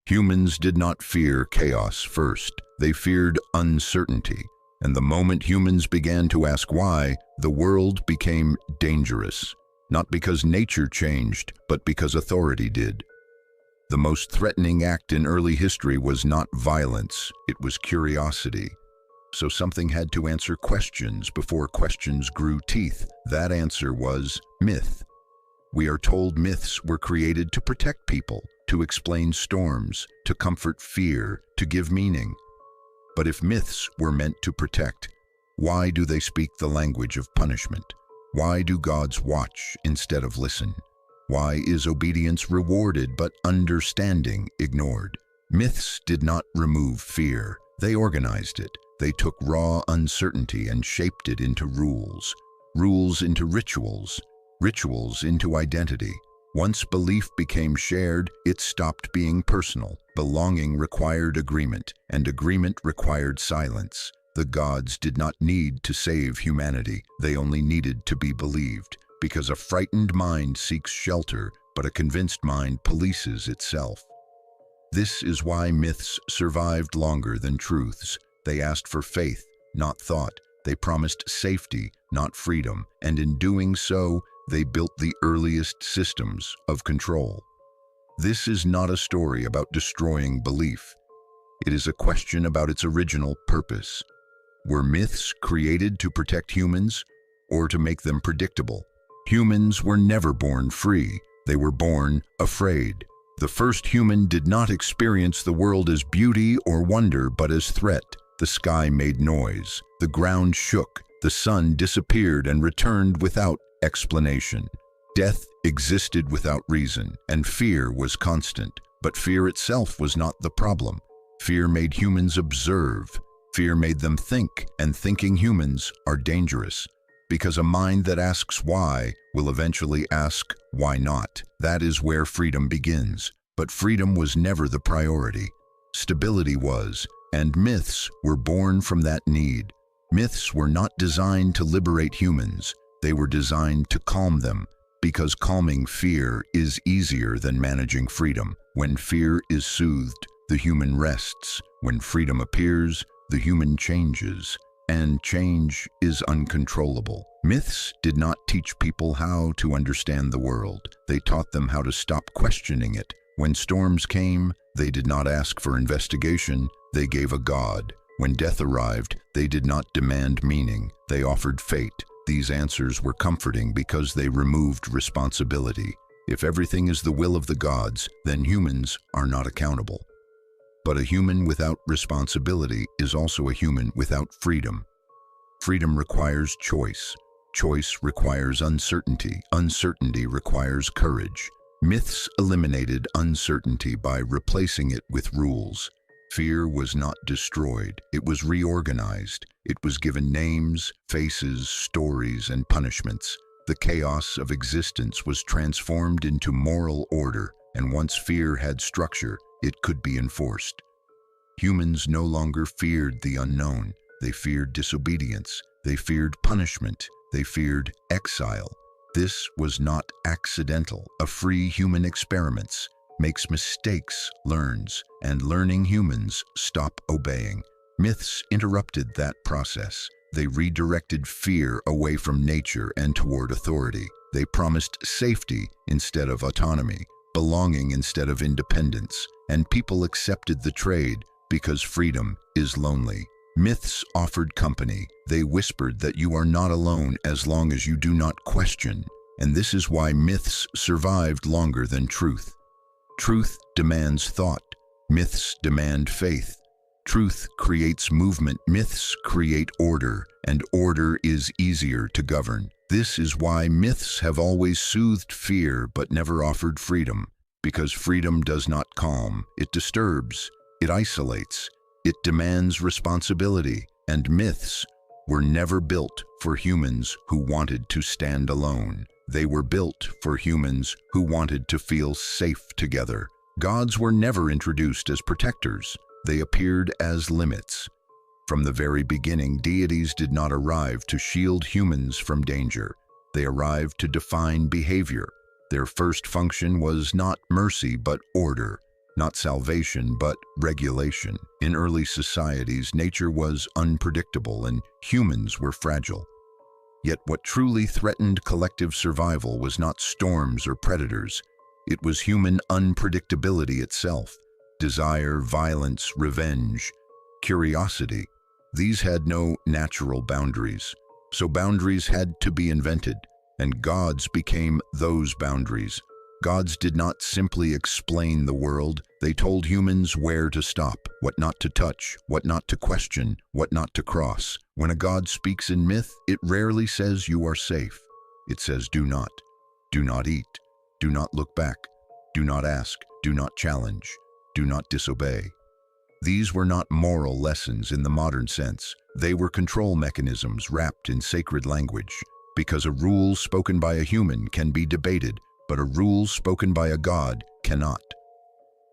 Humans did not fear chaos first. They feared uncertainty. And the moment humans began to ask why, the world became dangerous. Not because nature changed, but because authority did. The most threatening act in early history was not violence, it was curiosity. So something had to answer questions before questions grew teeth. That answer was myth. We are told myths were created to protect people, to explain storms, to comfort fear, to give meaning. But if myths were meant to protect, why do they speak the language of punishment? Why do gods watch instead of listen? Why is obedience rewarded but understanding ignored? Myths did not remove fear, they organized it. They took raw uncertainty and shaped it into rules. Rules into rituals. Rituals into identity. Once belief became shared, it stopped being personal. Belonging required agreement, and agreement required silence. The gods did not need to save humanity. They only needed to be believed. Because a frightened mind seeks shelter, but a convinced mind polices itself. This is why myths survived longer than truths. They asked for faith, not thought. They promised safety, not freedom. And in doing so, they built the earliest systems of control. This is not a story about destroying belief. It is a question about its original purpose. Were myths created to protect humans or to make them predictable? Humans were never born free. They were born afraid. The first human did not experience the world as beauty or wonder, but as threat. The sky made noise. The ground shook. The sun disappeared and returned without explanation. Death existed without reason, and fear was constant. But fear itself was not the problem. Fear made humans observe. Fear made them think, and thinking humans are dangerous. Because a mind that asks why will eventually ask why not. That is where freedom begins. But freedom was never the priority. Stability was, and myths were born from that need. Myths were not designed to liberate humans. They were designed to calm them, because calming fear is easier than managing freedom. When fear is soothed, the human rests. When freedom appears, the human changes. And change is uncontrollable. Myths did not teach people how to understand the world. They taught them how to stop questioning it. When storms came, they did not ask for investigation. They gave a god. When death arrived, they did not demand meaning. They offered fate. These answers were comforting because they removed responsibility. If everything is the will of the gods, then humans are not accountable. But a human without responsibility is also a human without freedom. Freedom requires choice. Choice requires uncertainty. Uncertainty requires courage. Myths eliminated uncertainty by replacing it with rules. Fear was not destroyed. It was reorganized. It was given names, faces, stories, and punishments. The chaos of existence was transformed into moral order, and once fear had structure, it could be enforced. Humans no longer feared the unknown. They feared disobedience. They feared punishment. They feared exile. This was not accidental. A free human experiments, makes mistakes, learns, and learning humans stop obeying. Myths interrupted that process. They redirected fear away from nature and toward authority. They promised safety instead of autonomy, belonging instead of independence, and people accepted the trade because freedom is lonely. Myths offered company. They whispered that you are not alone as long as you do not question. And this is why myths survived longer than truth. Truth demands thought. Myths demand faith. Truth creates movement. Myths create order, and order is easier to govern. This is why myths have always soothed fear but never offered freedom. Because freedom does not calm, it disturbs, it isolates, it demands responsibility, and myths were never built for humans who wanted to stand alone. They were built for humans who wanted to feel safe together. Gods were never introduced as protectors. They appeared as limits. From the very beginning, deities did not arrive to shield humans from danger. They arrived to define behavior. Their first function was not mercy but order. not salvation, but regulation. In early societies, nature was unpredictable and humans were fragile. Yet what truly threatened collective survival was not storms or predators. It was human unpredictability itself. Desire, violence, revenge, curiosity. These had no natural boundaries. So boundaries had to be invented, and gods became those boundaries. Gods did not simply explain the world, they told humans where to stop, what not to touch, what not to question, what not to cross. When a god speaks in myth, it rarely says you are safe. It says do not eat, do not look back, do not ask, do not challenge, do not disobey. These were not moral lessons in the modern sense. They were control mechanisms wrapped in sacred language. Because a rule spoken by a human can be debated, but a rule spoken by a god cannot.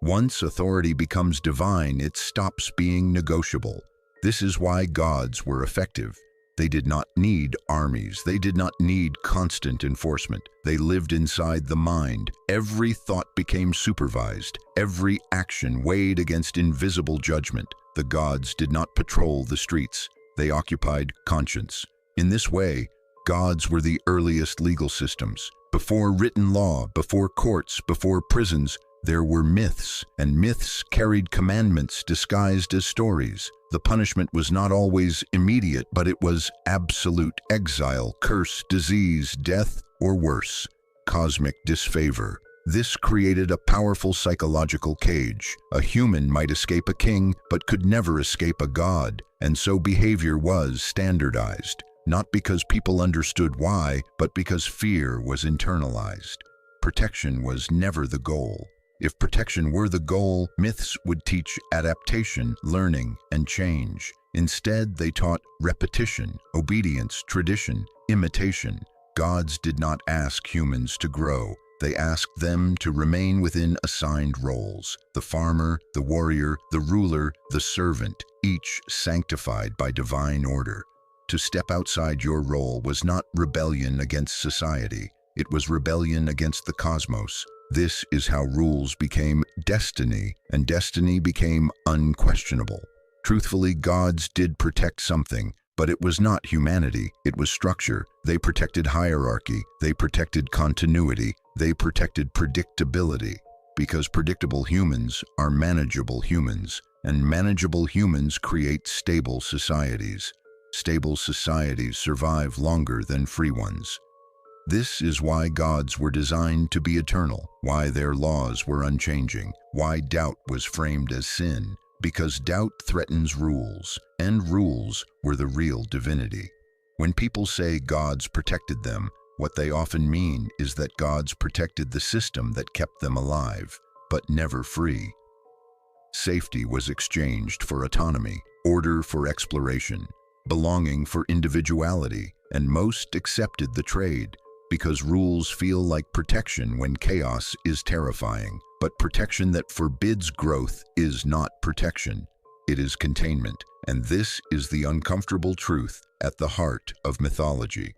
Once authority becomes divine, it stops being negotiable. This is why gods were effective. They did not need armies. They did not need constant enforcement. They lived inside the mind. Every thought became supervised. Every action weighed against invisible judgment. The gods did not patrol the streets. They occupied conscience. In this way, gods were the earliest legal systems. Before written law, before courts, before prisons, there were myths, and myths carried commandments disguised as stories. The punishment was not always immediate, but it was absolute: exile, curse, disease, death, or worse, cosmic disfavor. This created a powerful psychological cage. A human might escape a king, but could never escape a god, and so behavior was standardized. Not because people understood why, but because fear was internalized. Protection was never the goal. If protection were the goal, myths would teach adaptation, learning, and change. Instead, they taught repetition, obedience, tradition, imitation. Gods did not ask humans to grow. They asked them to remain within assigned roles: the farmer, the warrior, the ruler, the servant, each sanctified by divine order. To step outside your role was not rebellion against society. It was rebellion against the cosmos. This is how rules became destiny, and destiny became unquestionable. Truthfully, gods did protect something, but it was not humanity, it was structure. They protected hierarchy, they protected continuity, they protected predictability. Because predictable humans are manageable humans, and manageable humans create stable societies. Stable societies survive longer than free ones. This is why gods were designed to be eternal, why their laws were unchanging, why doubt was framed as sin, because doubt threatens rules, and rules were the real divinity. When people say gods protected them, what they often mean is that gods protected the system that kept them alive, but never free. Safety was exchanged for autonomy, order for exploration, belonging for individuality, and most accepted the trade, because rules feel like protection when chaos is terrifying. But protection that forbids growth is not protection. It is containment, and this is the uncomfortable truth at the heart of mythology.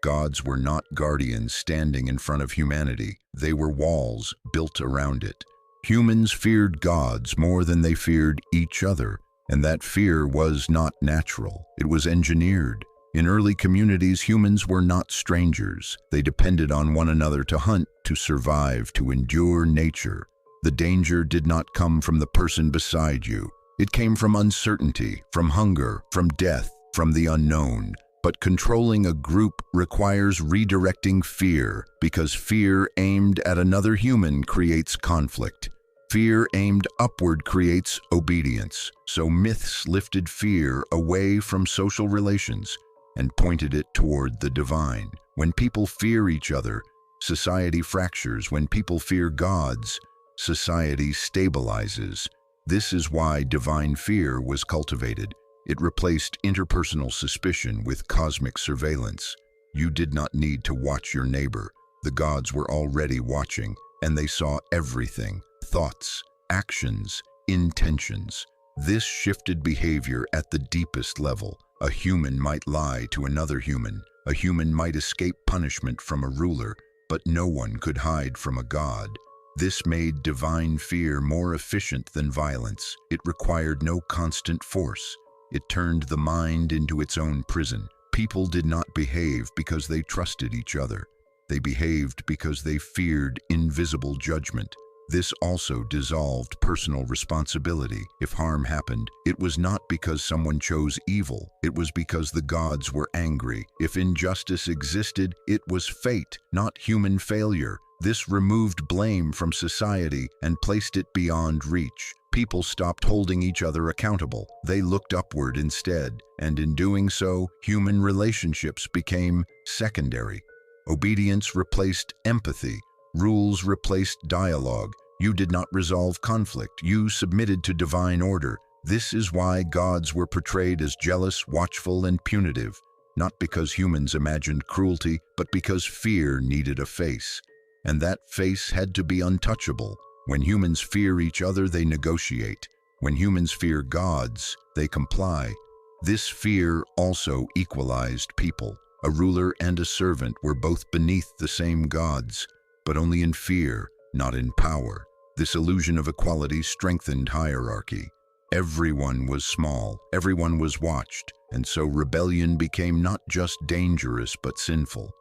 Gods were not guardians standing in front of humanity. They were walls built around it. Humans feared gods more than they feared each other, and that fear was not natural. It was engineered. In early communities, humans were not strangers. They depended on one another to hunt, to survive, to endure nature. The danger did not come from the person beside you. It came from uncertainty, from hunger, from death, from the unknown. But controlling a group requires redirecting fear, because fear aimed at another human creates conflict. Fear aimed upward creates obedience. So myths lifted fear away from social relations and pointed it toward the divine. When people fear each other, society fractures. When people fear gods, society stabilizes. This is why divine fear was cultivated. It replaced interpersonal suspicion with cosmic surveillance. You did not need to watch your neighbor. The gods were already watching, and they saw everything: thoughts, actions, intentions. This shifted behavior at the deepest level. A human might lie to another human. A human might escape punishment from a ruler, but no one could hide from a god. This made divine fear more efficient than violence. It required no constant force. It turned the mind into its own prison. People did not behave because they trusted each other. They behaved because they feared invisible judgment. This also dissolved personal responsibility. If harm happened, it was not because someone chose evil. It was because the gods were angry. If injustice existed, it was fate, not human failure. This removed blame from society and placed it beyond reach. People stopped holding each other accountable. They looked upward instead, and in doing so, human relationships became secondary. Obedience replaced empathy. Rules replaced dialogue. You did not resolve conflict. You submitted to divine order. This is why gods were portrayed as jealous, watchful, and punitive, not because humans imagined cruelty, but because fear needed a face. And that face had to be untouchable. When humans fear each other, they negotiate. When humans fear gods, they comply. This fear also equalized people. A ruler and a servant were both beneath the same gods, but only in fear, not in power. This illusion of equality strengthened hierarchy. Everyone was small, everyone was watched, and so rebellion became not just dangerous but sinful.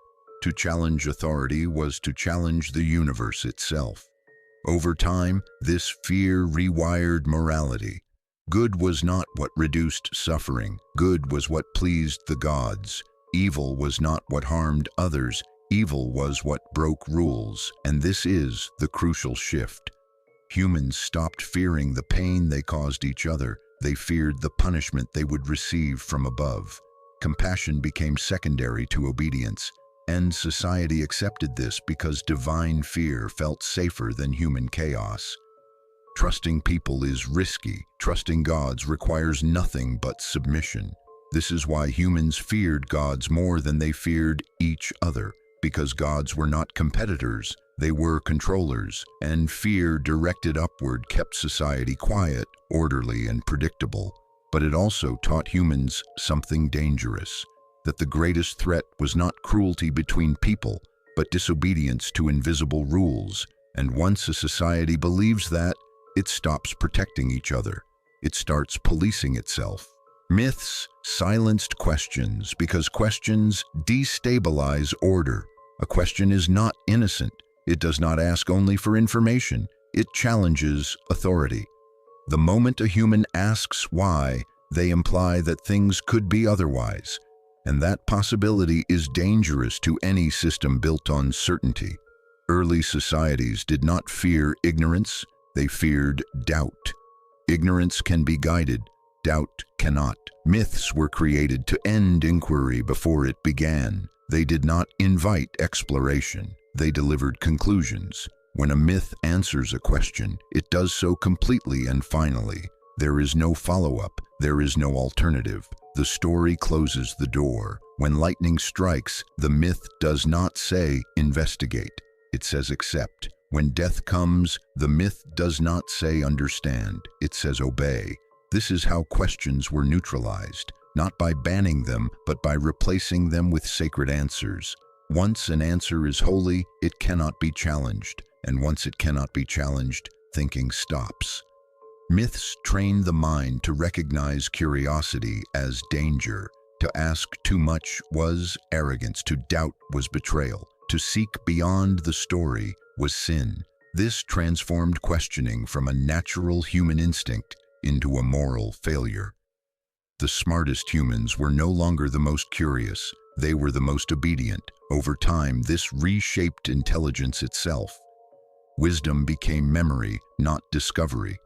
To challenge authority was to challenge the universe itself. Over time, this fear rewired morality. Good was not what reduced suffering. Good was what pleased the gods. Evil was not what harmed others. Evil was what broke rules, and this is the crucial shift. Humans stopped fearing the pain they caused each other. They feared the punishment they would receive from above. Compassion became secondary to obedience, and society accepted this because divine fear felt safer than human chaos. Trusting people is risky. Trusting gods requires nothing but submission. This is why humans feared gods more than they feared each other, because gods were not competitors, they were controllers, and fear directed upward kept society quiet, orderly, and predictable. But it also taught humans something dangerous, that the greatest threat was not cruelty between people, but disobedience to invisible rules. And once a society believes that, it stops protecting each other. It starts policing itself. Myths silenced questions because questions destabilize order. A question is not innocent. It does not ask only for information. It challenges authority. The moment a human asks why, they imply that things could be otherwise, and that possibility is dangerous to any system built on certainty. Early societies did not fear ignorance, they feared doubt. Ignorance can be guided, doubt cannot. Myths were created to end inquiry before it began. They did not invite exploration, they delivered conclusions. When a myth answers a question, it does so completely and finally. There is no follow-up, there is no alternative. The story closes the door. When lightning strikes, the myth does not say, investigate. It says accept. When death comes, the myth does not say understand. It says obey. This is how questions were neutralized, not by banning them, but by replacing them with sacred answers. Once an answer is holy, it cannot be challenged. And once it cannot be challenged, thinking stops. Myths train the mind to recognize curiosity as danger. To ask too much was arrogance. To doubt was betrayal. To seek beyond the story was sin. This transformed questioning from a natural human instinct into a moral failure. The smartest humans were no longer the most curious. They were the most obedient. Over time, this reshaped intelligence itself. Wisdom became memory, not discovery.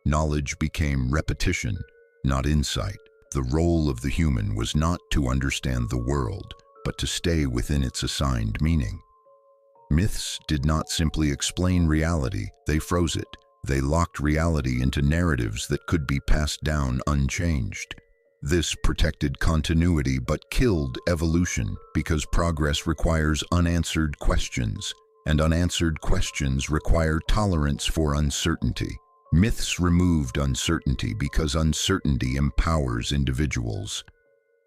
Knowledge became repetition, not insight. The role of the human was not to understand the world, but to stay within its assigned meaning. Myths did not simply explain reality, they froze it. They locked reality into narratives that could be passed down unchanged. This protected continuity but killed evolution because progress requires unanswered questions, and unanswered questions require tolerance for uncertainty. Myths removed uncertainty because uncertainty empowers individuals.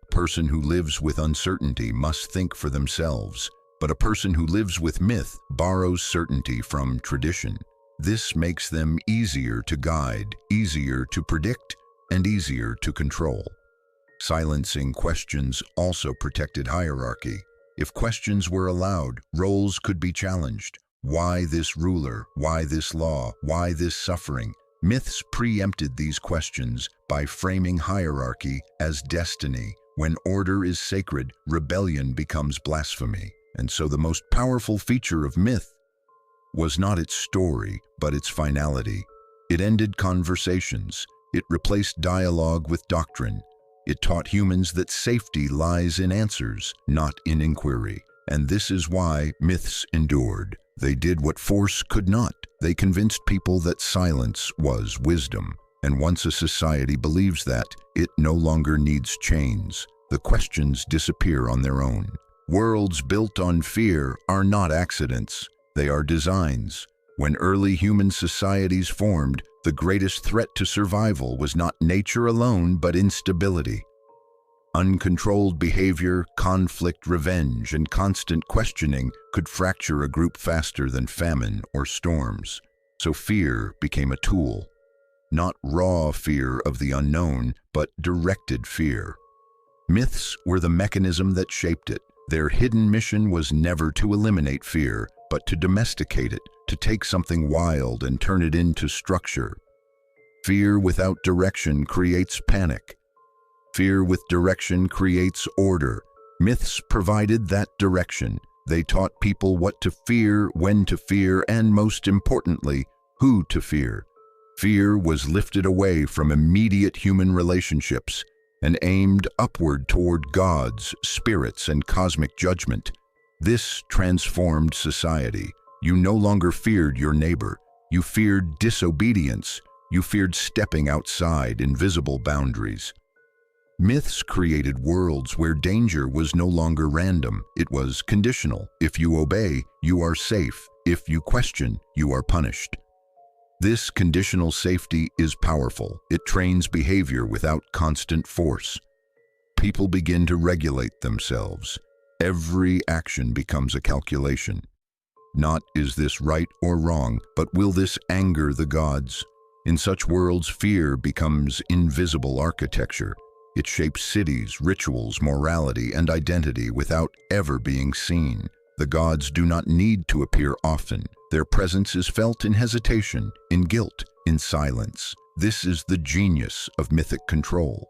A person who lives with uncertainty must think for themselves. But a person who lives with myth borrows certainty from tradition. This makes them easier to guide, easier to predict, and easier to control. Silencing questions also protected hierarchy. If questions were allowed, roles could be challenged. Why this ruler? Why this law? Why this suffering? Myths preempted these questions by framing hierarchy as destiny. When order is sacred, rebellion becomes blasphemy. And so the most powerful feature of myth was not its story, but its finality. It ended conversations. It replaced dialogue with doctrine. It taught humans that safety lies in answers, not in inquiry. And this is why myths endured. They did what force could not. They convinced people that silence was wisdom. And once a society believes that, it no longer needs chains. The questions disappear on their own. Worlds built on fear are not accidents. They are designs. When early human societies formed, the greatest threat to survival was not nature alone, but instability. Uncontrolled behavior, conflict, revenge, and constant questioning could fracture a group faster than famine or storms. So fear became a tool. Not raw fear of the unknown, but directed fear. Myths were the mechanism that shaped it. Their hidden mission was never to eliminate fear, but to domesticate it, to take something wild and turn it into structure. Fear without direction creates panic. Fear with direction creates order. Myths provided that direction. They taught people what to fear, when to fear, and most importantly, who to fear. Fear was lifted away from immediate human relationships and aimed upward toward gods, spirits, and cosmic judgment. This transformed society. You no longer feared your neighbor. You feared disobedience. You feared stepping outside invisible boundaries. Myths created worlds where danger was no longer random. It was conditional. If you obey, you are safe. If you question, you are punished. This conditional safety is powerful. It trains behavior without constant force. People begin to regulate themselves. Every action becomes a calculation. Not is this right or wrong, but will this anger the gods? In such worlds, fear becomes invisible architecture. It shapes cities, rituals, morality, and identity without ever being seen. The gods do not need to appear often. Their presence is felt in hesitation, in guilt, in silence. This is the genius of mythic control.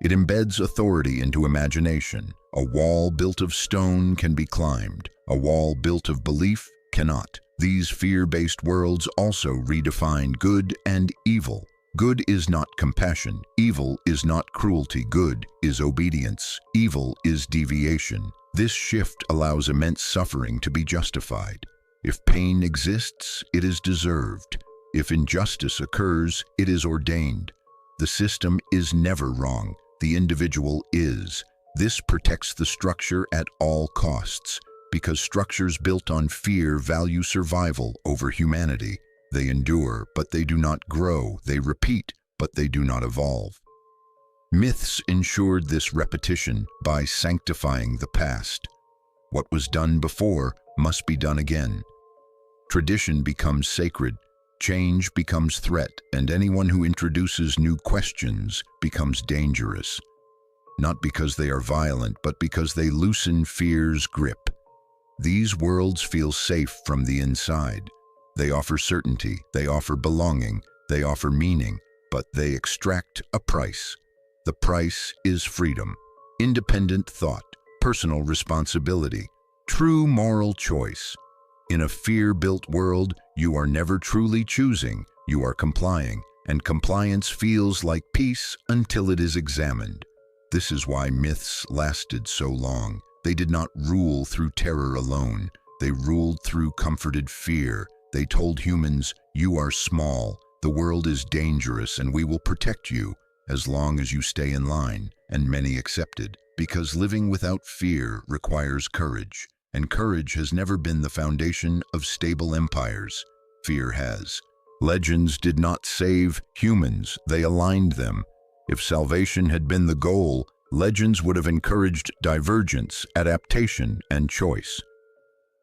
It embeds authority into imagination. A wall built of stone can be climbed. A wall built of belief cannot. These fear-based worlds also redefine good and evil. Good is not compassion. Evil is not cruelty. Good is obedience. Evil is deviation. This shift allows immense suffering to be justified. If pain exists, it is deserved. If injustice occurs, it is ordained. The system is never wrong. The individual is. This protects the structure at all costs, because structures built on fear value survival over humanity. They endure, but they do not grow. They repeat, but they do not evolve. Myths ensured this repetition by sanctifying the past. What was done before must be done again. Tradition becomes sacred, change becomes threat, and anyone who introduces new questions becomes dangerous. Not because they are violent, but because they loosen fear's grip. These worlds feel safe from the inside. They offer certainty, they offer belonging, they offer meaning, but they extract a price. The price is freedom, independent thought, personal responsibility, true moral choice. In a fear-built world, you are never truly choosing, you are complying, and compliance feels like peace until it is examined. This is why myths lasted so long. They did not rule through terror alone. They ruled through comforted fear. They told humans, you are small, the world is dangerous, and we will protect you as long as you stay in line. And many accepted, because living without fear requires courage. And courage has never been the foundation of stable empires. Fear has. Legends did not save humans, they aligned them. If salvation had been the goal, legends would have encouraged divergence, adaptation, and choice.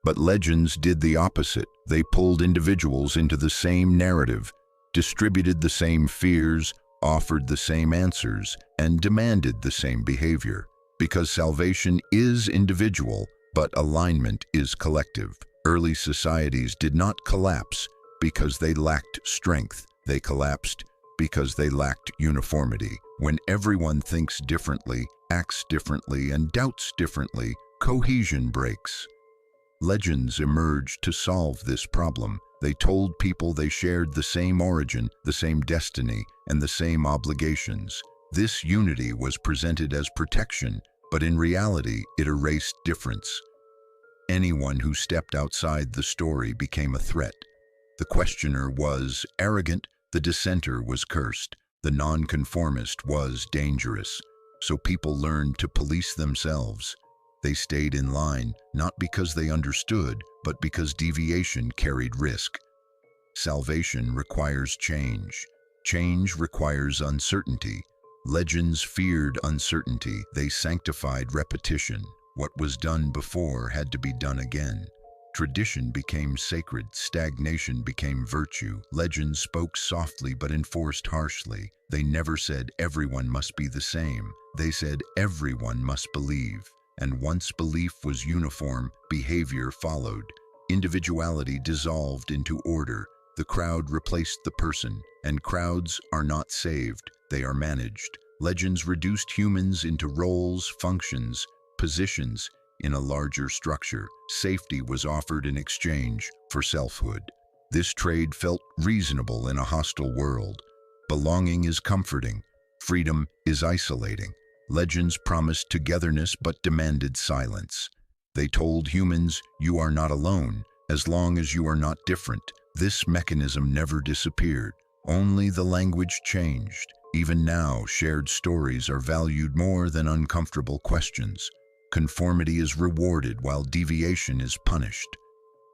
But legends did the opposite. They pulled individuals into the same narrative, distributed the same fears, offered the same answers, and demanded the same behavior. Because salvation is individual, but alignment is collective. Early societies did not collapse because they lacked strength. They collapsed because they lacked uniformity. When everyone thinks differently, acts differently, and doubts differently, cohesion breaks. Legends emerged to solve this problem. They told people they shared the same origin, the same destiny, and the same obligations. This unity was presented as protection, but in reality, it erased difference. Anyone who stepped outside the story became a threat. The questioner was arrogant, the dissenter was cursed, the nonconformist was dangerous. So people learned to police themselves. They stayed in line, not because they understood, but because deviation carried risk. Salvation requires change. Change requires uncertainty. Legends feared uncertainty. They sanctified repetition. What was done before had to be done again. Tradition became sacred. Stagnation became virtue. Legends spoke softly but enforced harshly. They never said everyone must be the same. They said everyone must believe. And once belief was uniform, behavior followed. Individuality dissolved into order. The crowd replaced the person, and crowds are not saved, they are managed. Legends reduced humans into roles, functions, positions in a larger structure. Safety was offered in exchange for selfhood. This trade felt reasonable in a hostile world. Belonging is comforting. Freedom is isolating. Legends promised togetherness but demanded silence. They told humans, you are not alone, as long as you are not different. This mechanism never disappeared. Only the language changed. Even now, shared stories are valued more than uncomfortable questions. Conformity is rewarded while deviation is punished.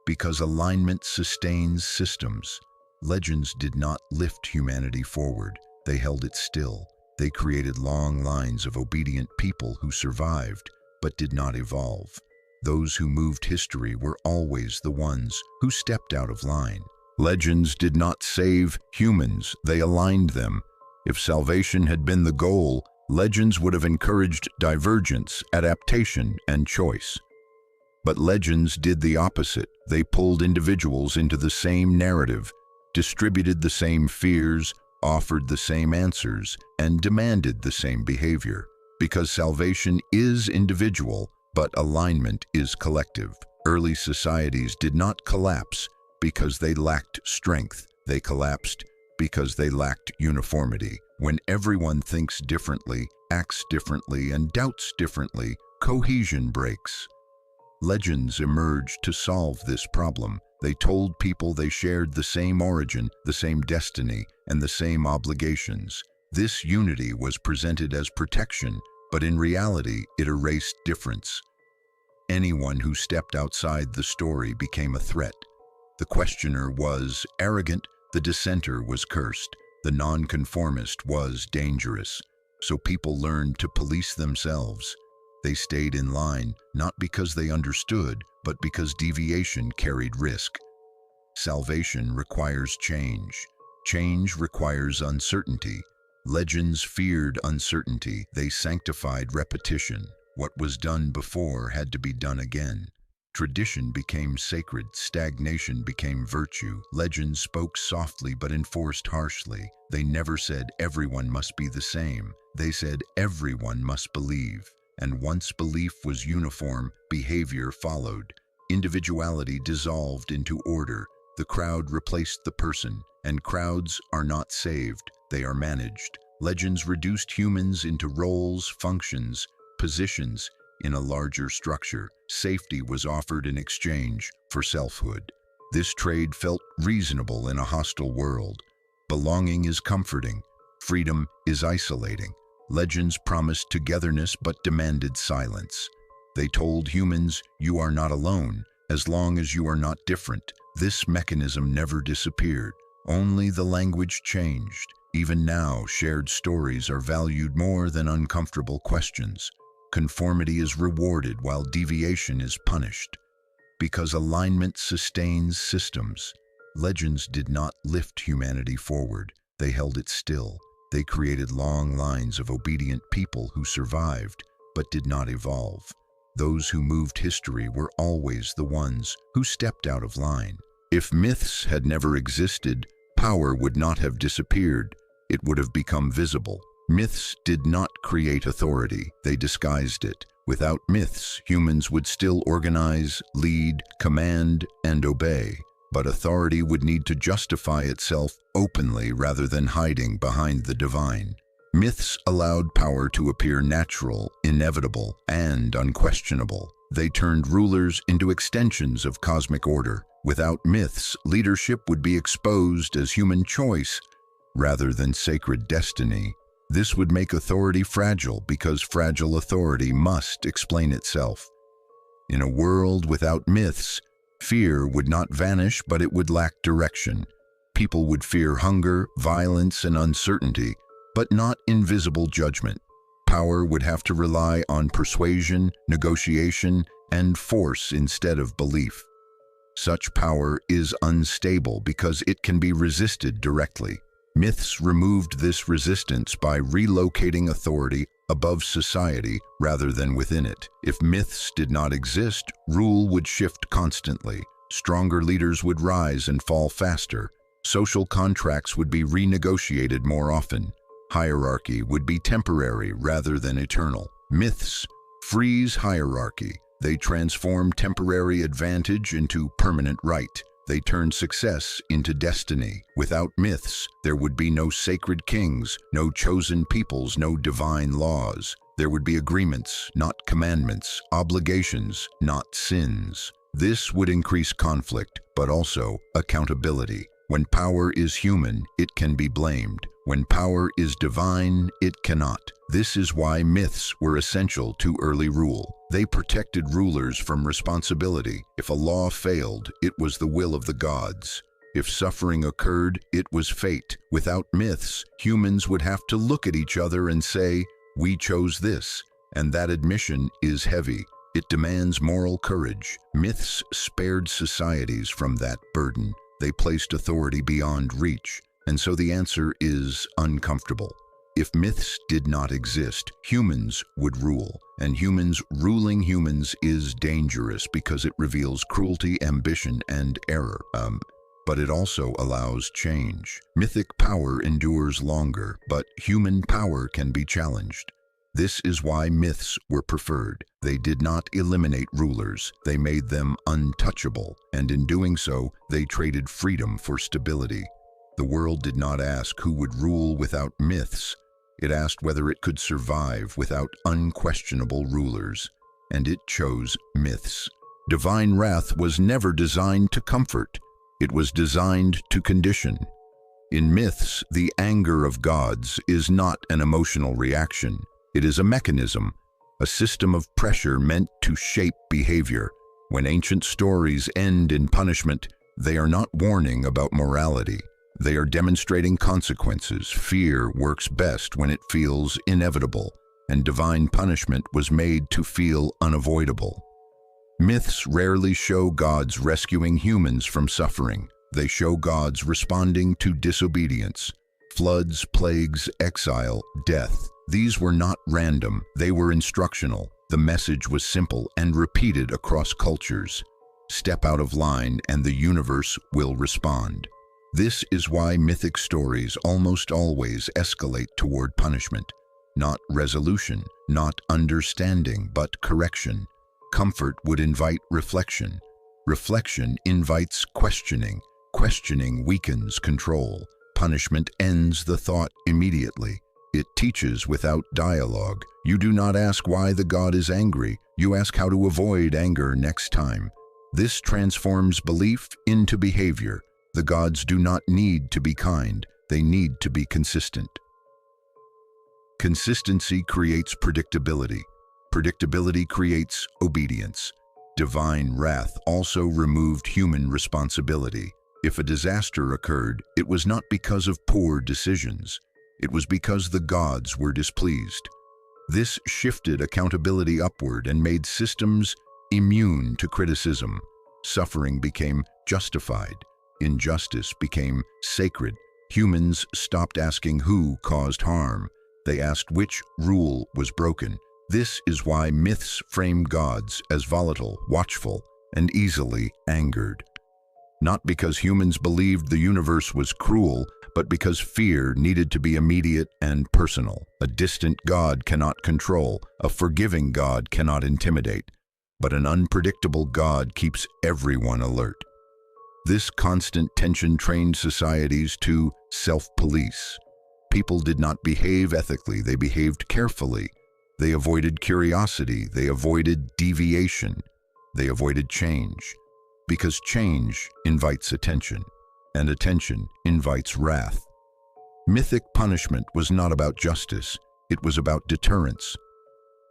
Because alignment sustains systems. Legends did not lift humanity forward. They held it still. They created long lines of obedient people who survived, but did not evolve. Those who moved history were always the ones who stepped out of line. Legends did not save humans, they aligned them. If salvation had been the goal, legends would have encouraged divergence, adaptation, and choice. But legends did the opposite. They pulled individuals into the same narrative, distributed the same fears, offered the same answers, and demanded the same behavior. Because salvation is individual, but alignment is collective. Early societies did not collapse because they lacked strength. They collapsed because they lacked uniformity. When everyone thinks differently, acts differently, and doubts differently, cohesion breaks. Legends emerged to solve this problem. They told people they shared the same origin, the same destiny, and the same obligations. This unity was presented as protection, but in reality, it erased difference. Anyone who stepped outside the story became a threat. The questioner was arrogant, the dissenter was cursed, the nonconformist was dangerous. So people learned to police themselves. They stayed in line, not because they understood, but because deviation carried risk. Salvation requires change. Change requires uncertainty. Legends feared uncertainty. They sanctified repetition. What was done before had to be done again. Tradition became sacred. Stagnation became virtue. Legends spoke softly but enforced harshly. They never said everyone must be the same. They said everyone must believe. And once belief was uniform, behavior followed. Individuality dissolved into order. The crowd replaced the person, and crowds are not saved, they are managed. Legends reduced humans into roles, functions, positions in a larger structure. Safety was offered in exchange for selfhood. This trade felt reasonable in a hostile world. Belonging is comforting. Freedom is isolating. Legends promised togetherness but demanded silence. They told humans, you are not alone, as long as you are not different. This mechanism never disappeared. Only the language changed. Even now, shared stories are valued more than uncomfortable questions. Conformity is rewarded while deviation is punished. Because alignment sustains systems. Legends did not lift humanity forward, they held it still. They created long lines of obedient people who survived, but did not evolve. Those who moved history were always the ones who stepped out of line. If myths had never existed, power would not have disappeared. It would have become visible. Myths did not create authority, they disguised it. Without myths, humans would still organize, lead, command, and obey. But authority would need to justify itself openly rather than hiding behind the divine. Myths allowed power to appear natural, inevitable, and unquestionable. They turned rulers into extensions of cosmic order. Without myths, leadership would be exposed as human choice rather than sacred destiny. This would make authority fragile because fragile authority must explain itself. In a world without myths, fear would not vanish, but it would lack direction. People would fear hunger, violence, and uncertainty, but not invisible judgment. Power would have to rely on persuasion, negotiation, and force instead of belief. Such power is unstable because it can be resisted directly. Myths removed this resistance by relocating authority above society rather than within it. If myths did not exist, rule would shift constantly. Stronger leaders would rise and fall faster. Social contracts would be renegotiated more often. Hierarchy would be temporary rather than eternal. Myths freeze hierarchy. They transform temporary advantage into permanent right. They turn success into destiny. Without myths, there would be no sacred kings, no chosen peoples, no divine laws. There would be agreements, not commandments, obligations, not sins. This would increase conflict, but also accountability. When power is human, it can be blamed. When power is divine, it cannot. This is why myths were essential to early rule. They protected rulers from responsibility. If a law failed, it was the will of the gods. If suffering occurred, it was fate. Without myths, humans would have to look at each other and say, "We chose this," and that admission is heavy. It demands moral courage. Myths spared societies from that burden. They placed authority beyond reach, and so the answer is uncomfortable. If myths did not exist, humans would rule, and humans ruling humans is dangerous because it reveals cruelty, ambition, and error. But it also allows change. Mythic power endures longer, but human power can be challenged. This is why myths were preferred. They did not eliminate rulers, they made them untouchable, and in doing so, they traded freedom for stability. The world did not ask who would rule without myths. It asked whether it could survive without unquestionable rulers, and it chose myths. Divine wrath was never designed to comfort. It was designed to condition. In myths, the anger of gods is not an emotional reaction. It is a mechanism, a system of pressure meant to shape behavior. When ancient stories end in punishment, they are not warning about morality. They are demonstrating consequences. Fear works best when it feels inevitable, and divine punishment was made to feel unavoidable. Myths rarely show gods rescuing humans from suffering. They show gods responding to disobedience. Floods, plagues, exile, death. These were not random, they were instructional. The message was simple and repeated across cultures. Step out of line and the universe will respond. This is why mythic stories almost always escalate toward punishment. Not resolution, not understanding, but correction. Comfort would invite reflection. Reflection invites questioning. Questioning weakens control. Punishment ends the thought immediately. It teaches without dialogue. You do not ask why the god is angry. You ask how to avoid anger next time. This transforms belief into behavior. The gods do not need to be kind. They need to be consistent. Consistency creates predictability. Predictability creates obedience. Divine wrath also removed human responsibility. If a disaster occurred, it was not because of poor decisions. It was because the gods were displeased. This shifted accountability upward and made systems immune to criticism. suffering became justified. Injustice became sacred. Humans stopped asking who caused harm. They asked which rule was broken. This is why myths frame gods as volatile, watchful, and easily angered. Not because humans believed the universe was cruel, but because fear needed to be immediate and personal. A distant God cannot control, a forgiving God cannot intimidate, but an unpredictable God keeps everyone alert. This constant tension trained societies to self-police. People did not behave ethically, they behaved carefully. They avoided curiosity, they avoided deviation, they avoided change. Because change invites attention, and attention invites wrath. Mythic punishment was not about justice, it was about deterrence.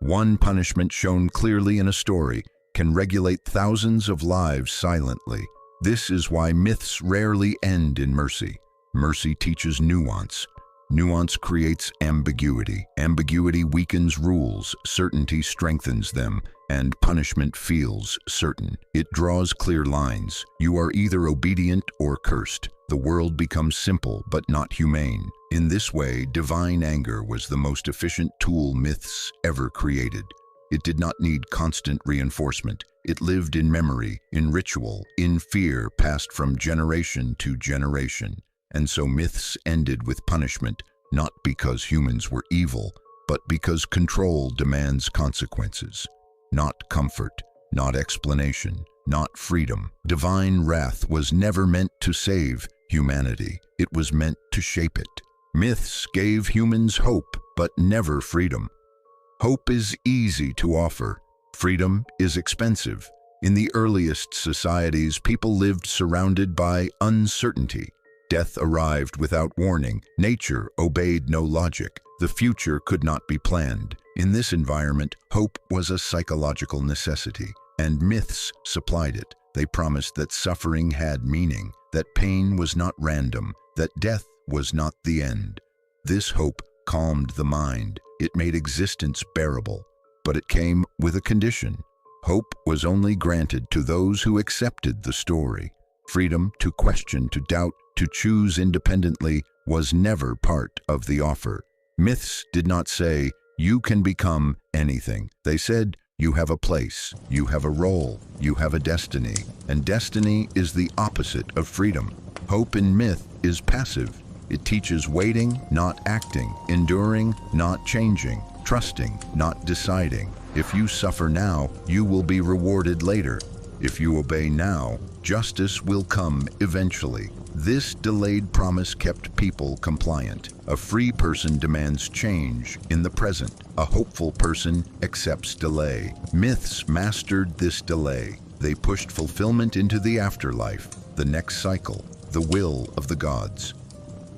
One punishment shown clearly in a story can regulate thousands of lives silently. This is why myths rarely end in mercy. Mercy teaches nuance. Nuance creates ambiguity. Ambiguity weakens rules, certainty strengthens them, and punishment feels certain. It draws clear lines. You are either obedient or cursed. The world becomes simple but not humane. In this way, divine anger was the most efficient tool myths ever created. It did not need constant reinforcement. It lived in memory, in ritual, in fear passed from generation to generation. And so myths ended with punishment, not because humans were evil, but because control demands consequences. Not comfort, not explanation, not freedom. Divine wrath was never meant to save humanity. It was meant to shape it. Myths gave humans hope, but never freedom. Hope is easy to offer. Freedom is expensive. In the earliest societies, people lived surrounded by uncertainty. Death arrived without warning. Nature obeyed no logic. The future could not be planned. In this environment, hope was a psychological necessity, and myths supplied it. They promised that suffering had meaning, that pain was not random, that death was not the end. This hope calmed the mind. It made existence bearable. But it came with a condition. Hope was only granted to those who accepted the story. Freedom to question, to doubt, to choose independently was never part of the offer. Myths did not say, you can become anything. They said, you have a place, you have a role, you have a destiny. And destiny is the opposite of freedom. Hope in myth is passive. It teaches waiting, not acting, enduring, not changing, trusting, not deciding. If you suffer now, you will be rewarded later. If you obey now, justice will come eventually. This delayed promise kept people compliant. A free person demands change in the present. A hopeful person accepts delay. Myths mastered this delay. They pushed fulfillment into the afterlife, the next cycle, the will of the gods.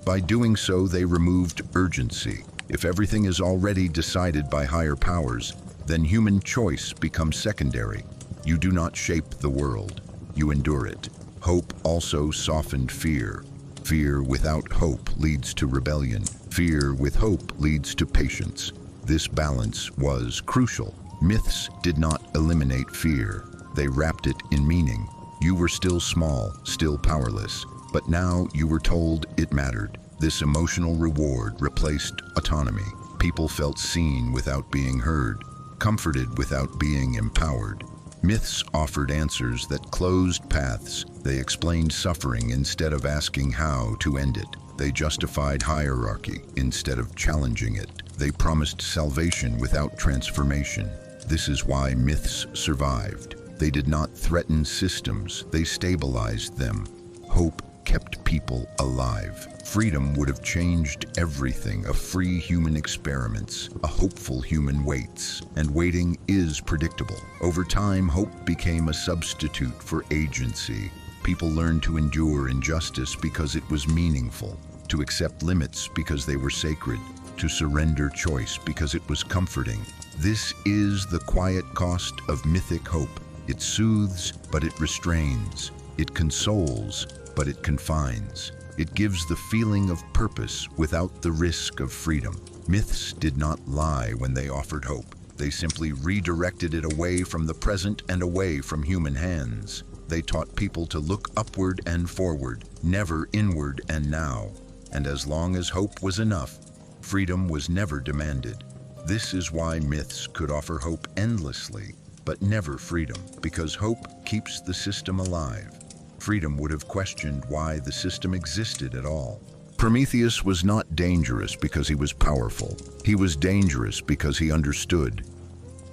By doing so, they removed urgency. If everything is already decided by higher powers, then human choice becomes secondary. You do not shape the world, you endure it. Hope also softened fear. Fear without hope leads to rebellion. Fear with hope leads to patience. This balance was crucial. Myths did not eliminate fear. They wrapped it in meaning. You were still small, still powerless, but now you were told it mattered. This emotional reward replaced autonomy. People felt seen without being heard, comforted without being empowered. Myths offered answers that closed paths. They explained suffering instead of asking how to end it. They justified hierarchy instead of challenging it. They promised salvation without transformation. This is why myths survived. They did not threaten systems, they stabilized them. Hope kept people alive. Freedom would have changed everything. A free human experiments, a hopeful human waits, and waiting is predictable. Over time, hope became a substitute for agency. People learned to endure injustice because it was meaningful, to accept limits because they were sacred, to surrender choice because it was comforting. This is the quiet cost of mythic hope. It soothes, but it restrains. It consoles, but it confines. It gives the feeling of purpose without the risk of freedom. Myths did not lie when they offered hope. They simply redirected it away from the present and away from human hands. They taught people to look upward and forward, never inward and now. And as long as hope was enough, freedom was never demanded. This is why myths could offer hope endlessly, but never freedom, because hope keeps the system alive. Freedom would have questioned why the system existed at all. Prometheus was not dangerous because he was powerful. He was dangerous because he understood.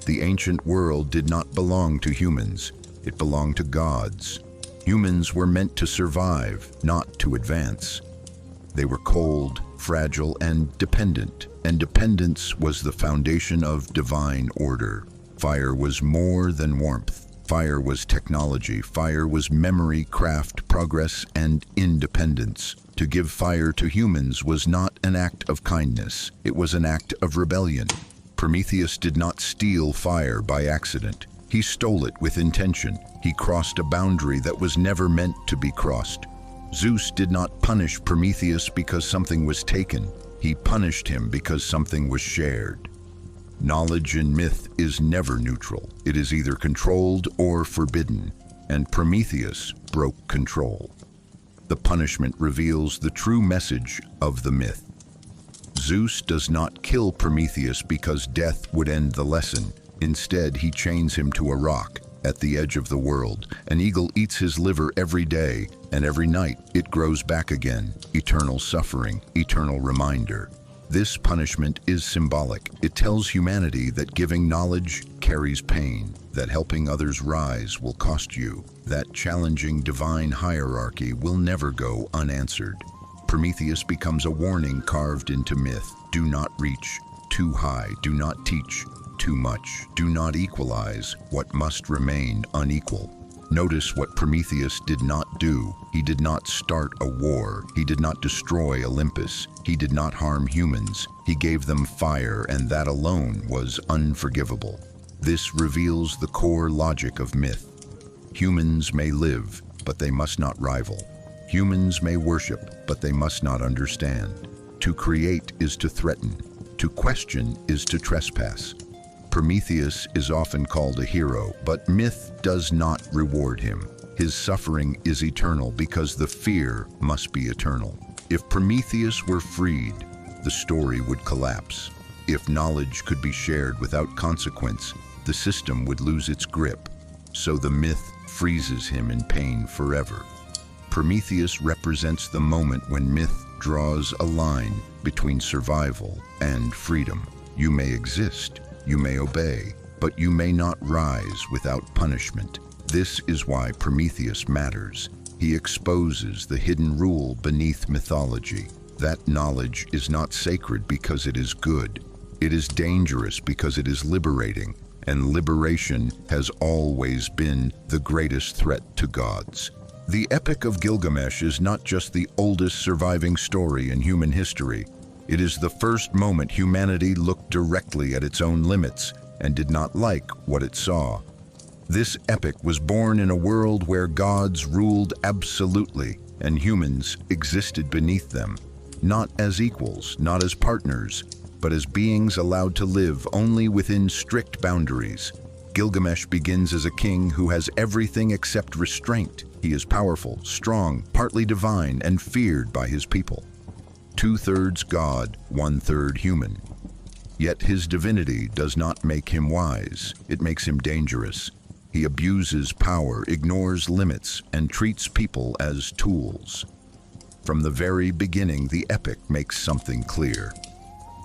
The ancient world did not belong to humans. It belonged to gods. Humans were meant to survive, not to advance. They were cold, fragile, and dependent dependence was the foundation of divine order. Fire was more than warmth. Fire was technology. Fire was memory, craft, progress, and independence. To give fire to humans was not an act of kindness. It was an act of rebellion. Prometheus did not steal fire by accident. He stole it with intention. He crossed a boundary that was never meant to be crossed. Zeus did not punish Prometheus because something was taken. He punished him because something was shared. Knowledge in myth is never neutral. It is either controlled or forbidden, and Prometheus broke control. The punishment reveals the true message of the myth. Zeus does not kill Prometheus because death would end the lesson. Instead, he chains him to a rock at the edge of the world. An eagle eats his liver every day, and every night it grows back again. Eternal suffering, eternal reminder. This punishment is symbolic. It tells humanity that giving knowledge carries pain, that helping others rise will cost you, that challenging divine hierarchy will never go unanswered. Prometheus becomes a warning carved into myth. Do not reach too high. Do not teach too much. Do not equalize what must remain unequal. Notice what Prometheus did not do. He did not start a war. He did not destroy Olympus. He did not harm humans. He gave them fire, and that alone was unforgivable. This reveals the core logic of myth. Humans may live, but they must not rival. Humans may worship, but they must not understand. To create is to threaten. To question is to trespass. Prometheus is often called a hero, but myth does not reward him. His suffering is eternal because the fear must be eternal. If Prometheus were freed, the story would collapse. If knowledge could be shared without consequence, the system would lose its grip. So the myth freezes him in pain forever. Prometheus represents the moment when myth draws a line between survival and freedom. You may exist, you may obey, but you may not rise without punishment. This is why Prometheus matters. He exposes the hidden rule beneath mythology. That knowledge is not sacred because it is good. It is dangerous because it is liberating, and liberation has always been the greatest threat to gods. The Epic of Gilgamesh is not just the oldest surviving story in human history. It is the first moment humanity looked directly at its own limits and did not like what it saw. This epic was born in a world where gods ruled absolutely and humans existed beneath them, not as equals, not as partners, but as beings allowed to live only within strict boundaries. Gilgamesh begins as a king who has everything except restraint. He is powerful, strong, partly divine, and feared by his people. 2/3 God, 1/3 human. Yet his divinity does not make him wise. It makes him dangerous. He abuses power, ignores limits, and treats people as tools. From the very beginning, the epic makes something clear.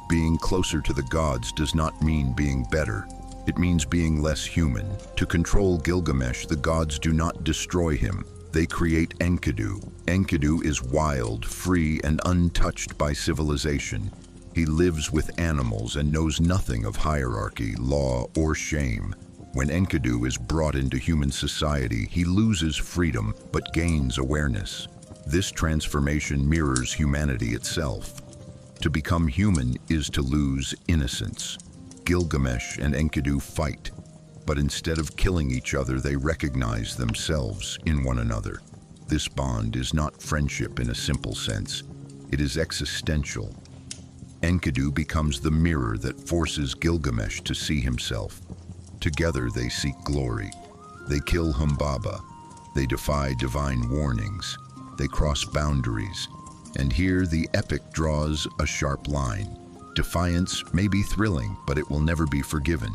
Being closer to the gods does not mean being better. It means being less human. To control Gilgamesh, the gods do not destroy him. They create Enkidu. Enkidu is wild, free, and untouched by civilization. He lives with animals and knows nothing of hierarchy, law, or shame. When Enkidu is brought into human society, he loses freedom but gains awareness. This transformation mirrors humanity itself. To become human is to lose innocence. Gilgamesh and Enkidu fight, but instead of killing each other, they recognize themselves in one another. This bond is not friendship in a simple sense. It is existential. Enkidu becomes the mirror that forces Gilgamesh to see himself. Together they seek glory. They kill Humbaba. They defy divine warnings. They cross boundaries. And here the epic draws a sharp line. Defiance may be thrilling, but it will never be forgiven.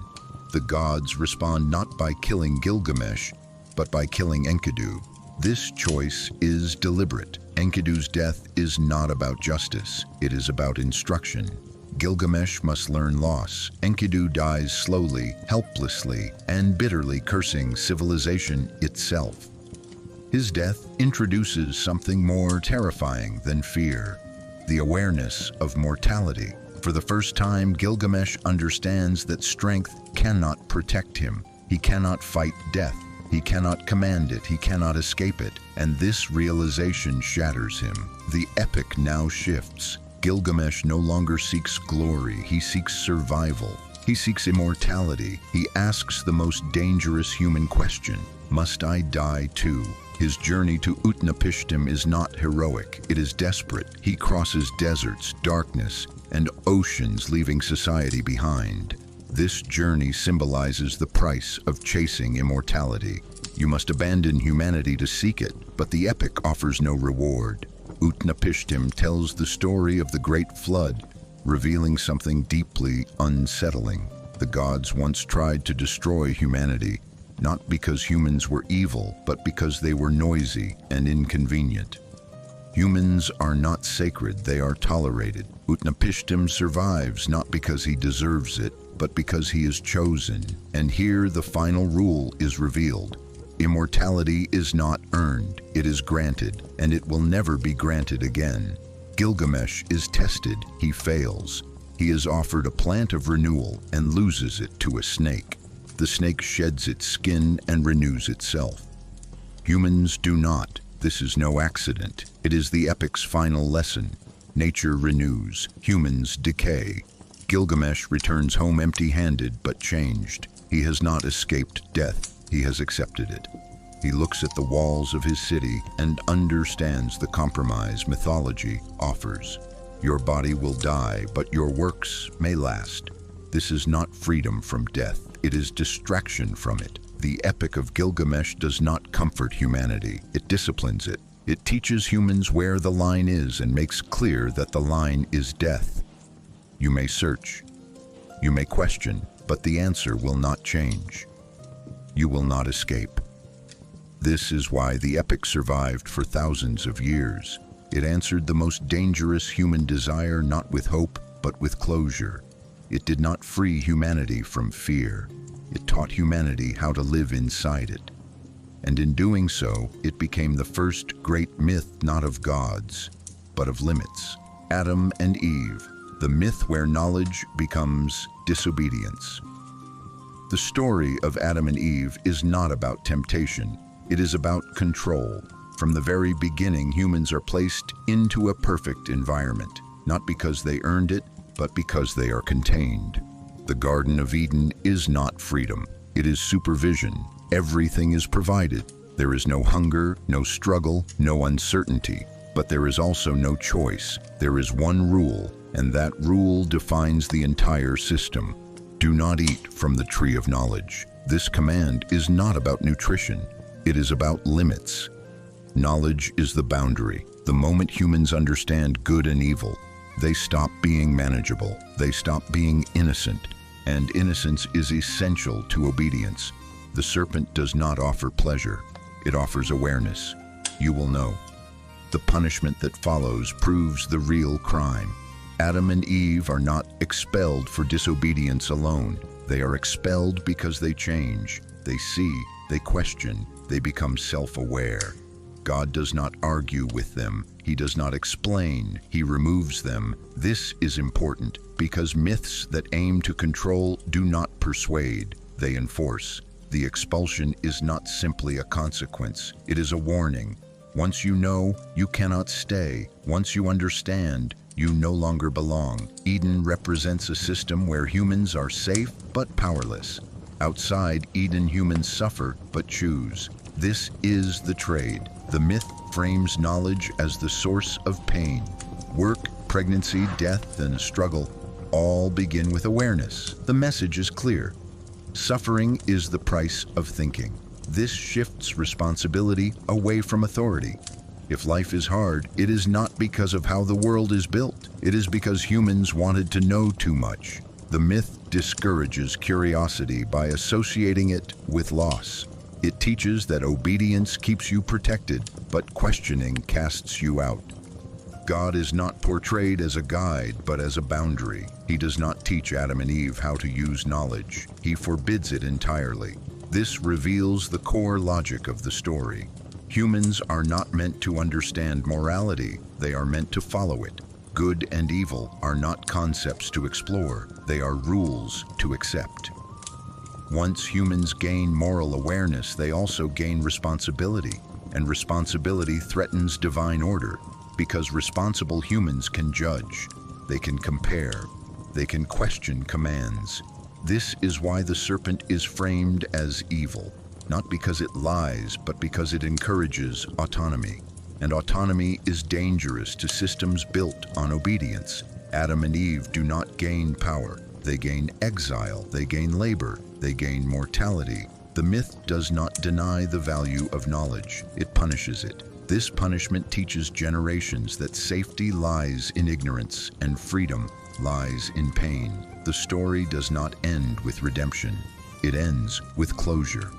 The gods respond not by killing Gilgamesh, but by killing Enkidu. This choice is deliberate. Enkidu's death is not about justice. It is about instruction. Gilgamesh must learn loss. Enkidu dies slowly, helplessly, and bitterly, cursing civilization itself. His death introduces something more terrifying than fear: the awareness of mortality. For the first time, Gilgamesh understands that strength cannot protect him. He cannot fight death. He cannot command it. He cannot escape it. And this realization shatters him. The epic now shifts. Gilgamesh no longer seeks glory. He seeks survival. He seeks immortality. He asks the most dangerous human question: must I die too? His journey to Utnapishtim is not heroic. It is desperate. He crosses deserts, darkness, and oceans, leaving society behind. This journey symbolizes the price of chasing immortality. You must abandon humanity to seek it, but the epic offers no reward. Utnapishtim tells the story of the Great Flood, revealing something deeply unsettling. The gods once tried to destroy humanity, not because humans were evil, but because they were noisy and inconvenient. Humans are not sacred, they are tolerated. Utnapishtim survives not because he deserves it, but because he is chosen. And here the final rule is revealed. Immortality is not earned, it is granted, and it will never be granted again. Gilgamesh is tested, he fails. He is offered a plant of renewal and loses it to a snake. The snake sheds its skin and renews itself. Humans do not. This is no accident. It is the epic's final lesson. Nature renews, humans decay. Gilgamesh returns home empty-handed but changed. He has not escaped death, he has accepted it. He looks at the walls of his city and understands the compromise mythology offers. Your body will die, but your works may last. This is not freedom from death, it is distraction from it. The Epic of Gilgamesh does not comfort humanity, it disciplines it. It teaches humans where the line is and makes clear that the line is death. You may search, you may question, but the answer will not change. You will not escape. This is why the Epic survived for thousands of years. It answered the most dangerous human desire not with hope, but with closure. It did not free humanity from fear. It taught humanity how to live inside it. And in doing so, it became the first great myth not of gods, but of limits. Adam and Eve, the myth where knowledge becomes disobedience. The story of Adam and Eve is not about temptation. It is about control. From the very beginning, humans are placed into a perfect environment, not because they earned it, but because they are contained. The Garden of Eden is not freedom. It is supervision. Everything is provided. There is no hunger, no struggle, no uncertainty. But there is also no choice. There is one rule, and that rule defines the entire system. Do not eat from the tree of knowledge. This command is not about nutrition. It is about limits. Knowledge is the boundary. The moment humans understand good and evil, they stop being manageable. They stop being innocent. And innocence is essential to obedience. The serpent does not offer pleasure. It offers awareness. You will know. The punishment that follows proves the real crime. Adam and Eve are not expelled for disobedience alone. They are expelled because they change. They see, they question, they become self-aware. God does not argue with them. He does not explain. He removes them. This is important because myths that aim to control do not persuade. They enforce. The expulsion is not simply a consequence. It is a warning. Once you know, you cannot stay. Once you understand, you no longer belong. Eden represents a system where humans are safe but powerless. Outside Eden, humans suffer but choose. This is the trade. The myth frames knowledge as the source of pain. Work, pregnancy, death, and struggle all begin with awareness. The message is clear. Suffering is the price of thinking. This shifts responsibility away from authority. If life is hard, it is not because of how the world is built. It is because humans wanted to know too much. The myth discourages curiosity by associating it with loss. It teaches that obedience keeps you protected, but questioning casts you out. God is not portrayed as a guide, but as a boundary. He does not teach Adam and Eve how to use knowledge. He forbids it entirely. This reveals the core logic of the story. Humans are not meant to understand morality, they are meant to follow it. Good and evil are not concepts to explore, they are rules to accept. Once humans gain moral awareness, they also gain responsibility, and responsibility threatens divine order, because responsible humans can judge, they can compare, they can question commands. This is why the serpent is framed as evil. Not because it lies, but because it encourages autonomy. And autonomy is dangerous to systems built on obedience. Adam and Eve do not gain power. They gain exile, they gain labor, they gain mortality. The myth does not deny the value of knowledge. It punishes it. This punishment teaches generations that safety lies in ignorance and freedom lies in pain. The story does not end with redemption. It ends with closure.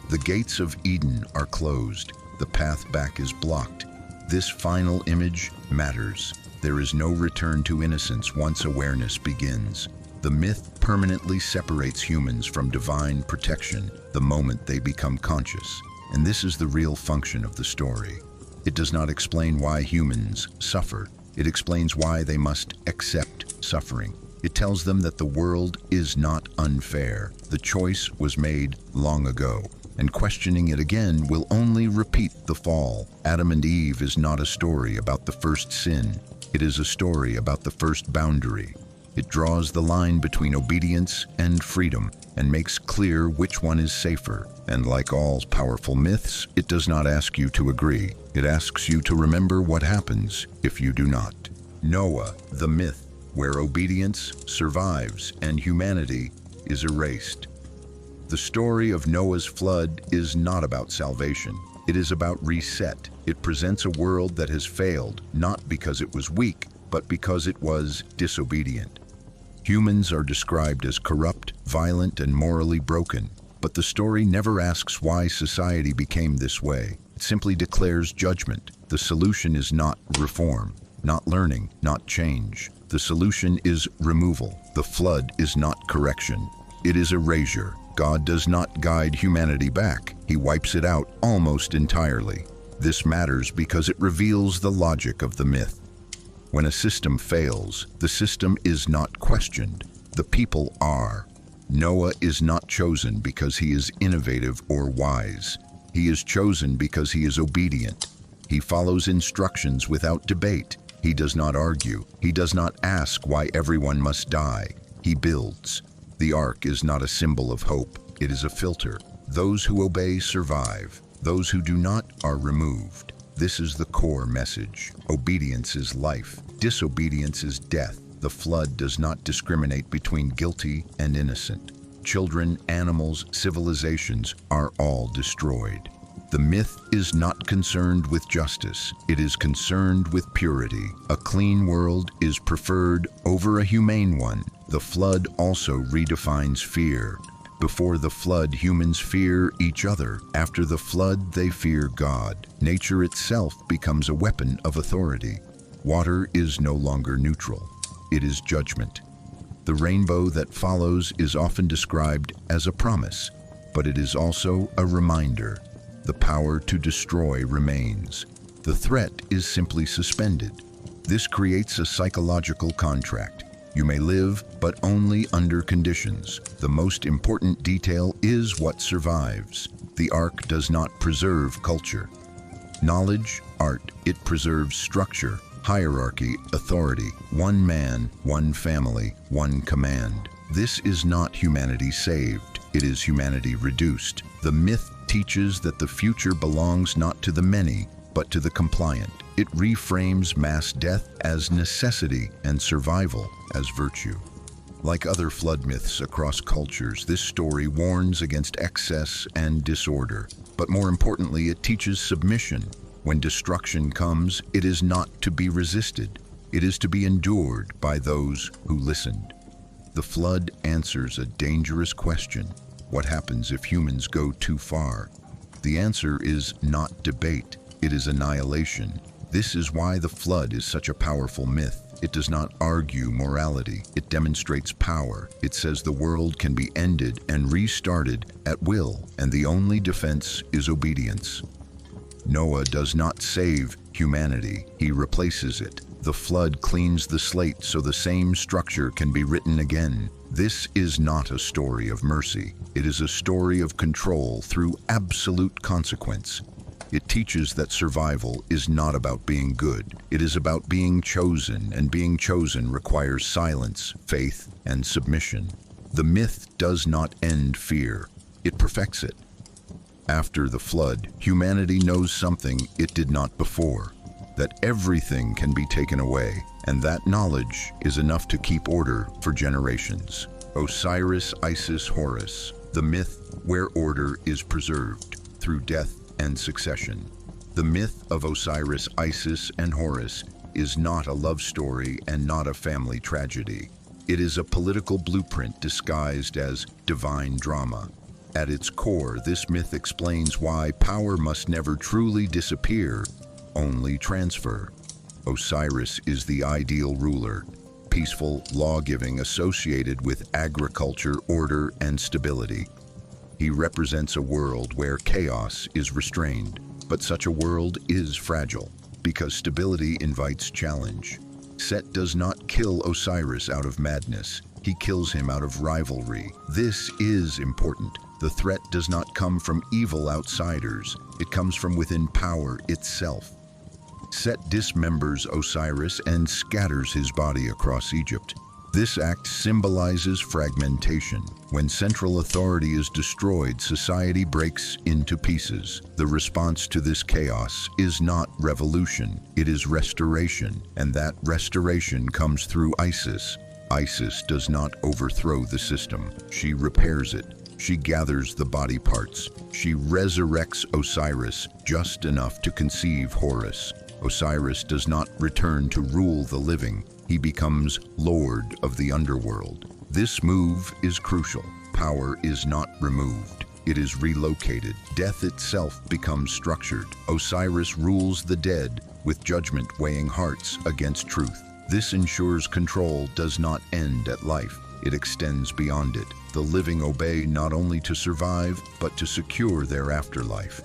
The gates of Eden are closed. The path back is blocked. This final image matters. There is no return to innocence once awareness begins. The myth permanently separates humans from divine protection the moment they become conscious. And this is the real function of the story. It does not explain why humans suffer. It explains why they must accept suffering. It tells them that the world is not unfair. The choice was made long ago, and questioning it again will only repeat the fall. Adam and Eve is not a story about the first sin. It is a story about the first boundary. It draws the line between obedience and freedom and makes clear which one is safer. And like all powerful myths, it does not ask you to agree. It asks you to remember what happens if you do not. Noah, the myth, where obedience survives and humanity is erased. The story of Noah's flood is not about salvation. It is about reset. It presents a world that has failed, not because it was weak, but because it was disobedient. Humans are described as corrupt, violent, and morally broken, but the story never asks why society became this way. It simply declares judgment. The solution is not reform, not learning, not change. The solution is removal. The flood is not correction. It is erasure. God does not guide humanity back. He wipes it out almost entirely. This matters because it reveals the logic of the myth. When a system fails, the system is not questioned. The people are. Noah is not chosen because he is innovative or wise. He is chosen because he is obedient. He follows instructions without debate. He does not argue. He does not ask why everyone must die. He builds. The ark is not a symbol of hope. It is a filter. Those who obey survive. Those who do not are removed. This is the core message. Obedience is life. Disobedience is death. The flood does not discriminate between guilty and innocent. Children, animals, civilizations are all destroyed. The myth is not concerned with justice. It is concerned with purity. A clean world is preferred over a humane one. The flood also redefines fear. Before the flood, humans fear each other. After the flood, they fear God. Nature itself becomes a weapon of authority. Water is no longer neutral. It is judgment. The rainbow that follows is often described as a promise, but it is also a reminder. The power to destroy remains. The threat is simply suspended. This creates a psychological contract. You may live, but only under conditions. The most important detail is what survives. The ark does not preserve culture. Knowledge, art, it preserves structure, hierarchy, authority, one man, one family, one command. This is not humanity saved. It is humanity reduced. The myth teaches that the future belongs not to the many, but to the compliant. It reframes mass death as necessity and survival as virtue. Like other flood myths across cultures, this story warns against excess and disorder. But more importantly, it teaches submission. When destruction comes, it is not to be resisted. It is to be endured by those who listened. The flood answers a dangerous question. What happens if humans go too far? The answer is not debate. It is annihilation. This is why the flood is such a powerful myth. It does not argue morality. It demonstrates power. It says the world can be ended and restarted at will, and the only defense is obedience. Noah does not save humanity. He replaces it. The flood cleans the slate so the same structure can be written again. This is not a story of mercy. It is a story of control through absolute consequence. It teaches that survival is not about being good. It is about being chosen, and being chosen requires silence, faith, and submission. The myth does not end fear. It perfects it. After the flood, humanity knows something it did not before, that everything can be taken away, and that knowledge is enough to keep order for generations. Osiris, Isis, Horus, the myth where order is preserved through death and succession. The myth of Osiris, Isis, and Horus is not a love story and not a family tragedy. It is a political blueprint disguised as divine drama. At its core, this myth explains why power must never truly disappear, only transfer. Osiris is the ideal ruler, peaceful, law-giving, associated with agriculture, order, and stability. He represents a world where chaos is restrained, but such a world is fragile, because stability invites challenge. Set does not kill Osiris out of madness. He kills him out of rivalry. This is important. The threat does not come from evil outsiders. It comes from within power itself. Set dismembers Osiris and scatters his body across Egypt. This act symbolizes fragmentation. When central authority is destroyed, society breaks into pieces. The response to this chaos is not revolution, it is restoration, and that restoration comes through Isis. Isis does not overthrow the system, she repairs it. She gathers the body parts. She resurrects Osiris just enough to conceive Horus. Osiris does not return to rule the living. He becomes Lord of the underworld. This move is crucial. Power is not removed. It is relocated. Death itself becomes structured. Osiris rules the dead, with judgment weighing hearts against truth. This ensures control does not end at life. It extends beyond it. The living obey not only to survive, but to secure their afterlife.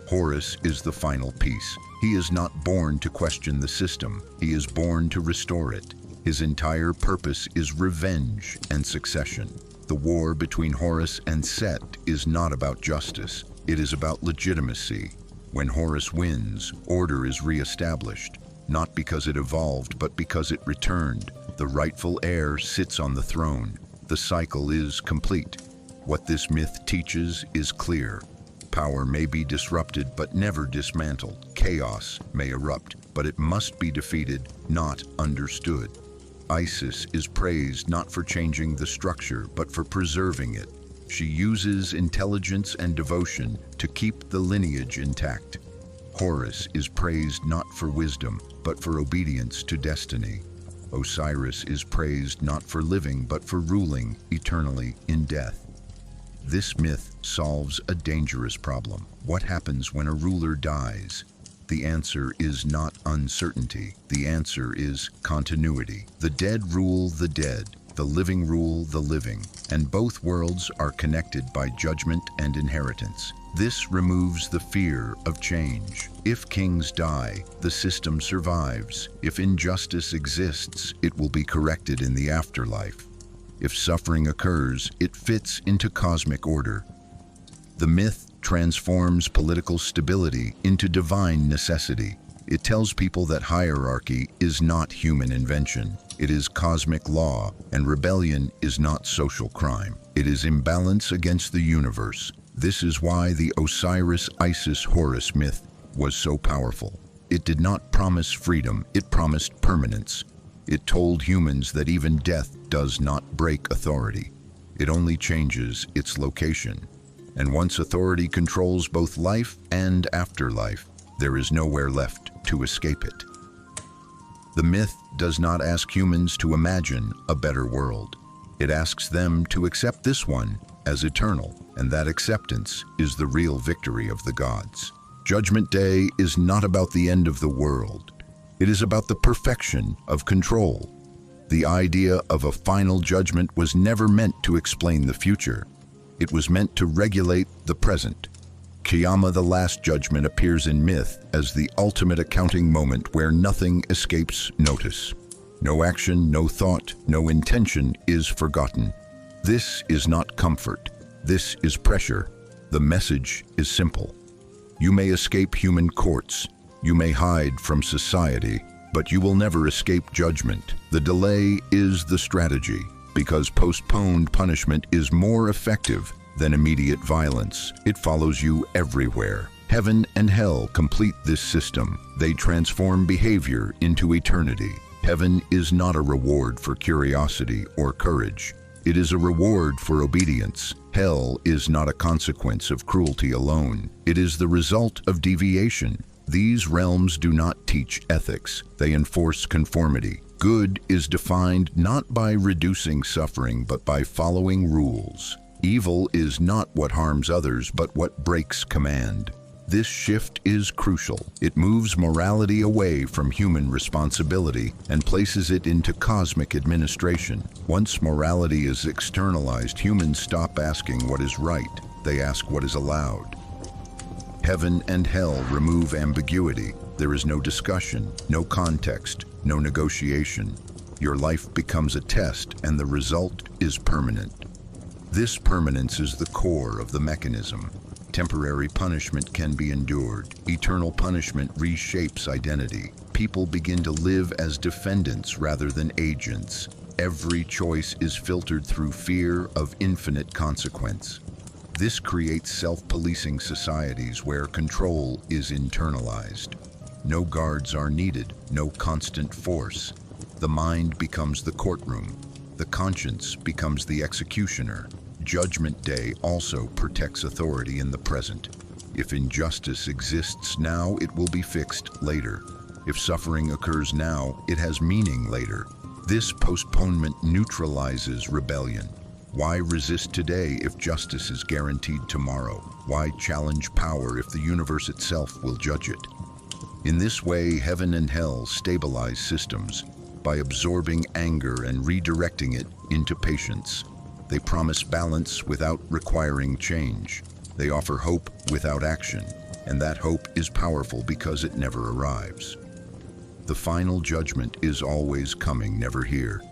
Horus is the final piece. He is not born to question the system. He is born to restore it. His entire purpose is revenge and succession. The war between Horus and Set is not about justice. It is about legitimacy. When Horus wins, order is reestablished, not because it evolved, but because it returned. The rightful heir sits on the throne. The cycle is complete. What this myth teaches is clear. Power may be disrupted, but never dismantled. Chaos may erupt, but it must be defeated, not understood. Isis is praised not for changing the structure, but for preserving it. She uses intelligence and devotion to keep the lineage intact. Horus is praised not for wisdom, but for obedience to destiny. Osiris is praised not for living, but for ruling eternally in death. This myth solves a dangerous problem. What happens when a ruler dies? The answer is not uncertainty. The answer is continuity. The dead rule the dead. The living rule the living. And both worlds are connected by judgment and inheritance. This removes the fear of change. If kings die, the system survives. If injustice exists, it will be corrected in the afterlife. If suffering occurs, it fits into cosmic order. The myth transforms political stability into divine necessity. It tells people that hierarchy is not human invention. It is cosmic law, and rebellion is not social crime. It is imbalance against the universe. This is why the Osiris-Isis-Horus myth was so powerful. It did not promise freedom, it promised permanence. It told humans that even death does not break authority. It only changes its location. And once authority controls both life and afterlife, there is nowhere left to escape it. The myth does not ask humans to imagine a better world. It asks them to accept this one as eternal, and that acceptance is the real victory of the gods. Judgment Day is not about the end of the world. It is about the perfection of control. The idea of a final judgment was never meant to explain the future. It was meant to regulate the present. Qiyamah, the Last Judgment, appears in myth as the ultimate accounting moment where nothing escapes notice. No action, no thought, no intention is forgotten. This is not comfort. This is pressure. The message is simple. You may escape human courts. You may hide from society, but you will never escape judgment. The delay is the strategy, because postponed punishment is more effective than immediate violence. It follows you everywhere. Heaven and hell complete this system. They transform behavior into eternity. Heaven is not a reward for curiosity or courage. It is a reward for obedience. Hell is not a consequence of cruelty alone. It is the result of deviation. These realms do not teach ethics. They enforce conformity. Good is defined not by reducing suffering, but by following rules. Evil is not what harms others, but what breaks command. This shift is crucial. It moves morality away from human responsibility and places it into cosmic administration. Once morality is externalized, humans stop asking what is right. They ask what is allowed. Heaven and hell remove ambiguity. There is no discussion, no context, no negotiation. Your life becomes a test, and the result is permanent. This permanence is the core of the mechanism. Temporary punishment can be endured. Eternal punishment reshapes identity. People begin to live as defendants rather than agents. Every choice is filtered through fear of infinite consequence. This creates self-policing societies where control is internalized. No guards are needed, no constant force. The mind becomes the courtroom. The conscience becomes the executioner. Judgment Day also protects authority in the present. If injustice exists now, it will be fixed later. If suffering occurs now, it has meaning later. This postponement neutralizes rebellion. Why resist today if justice is guaranteed tomorrow? Why challenge power if the universe itself will judge it? In this way, heaven and hell stabilize systems by absorbing anger and redirecting it into patience. They promise balance without requiring change. They offer hope without action, and that hope is powerful because it never arrives. The final judgment is always coming, never here.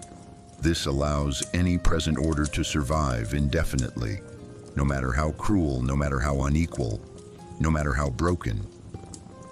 This allows any present order to survive indefinitely, no matter how cruel, no matter how unequal, no matter how broken.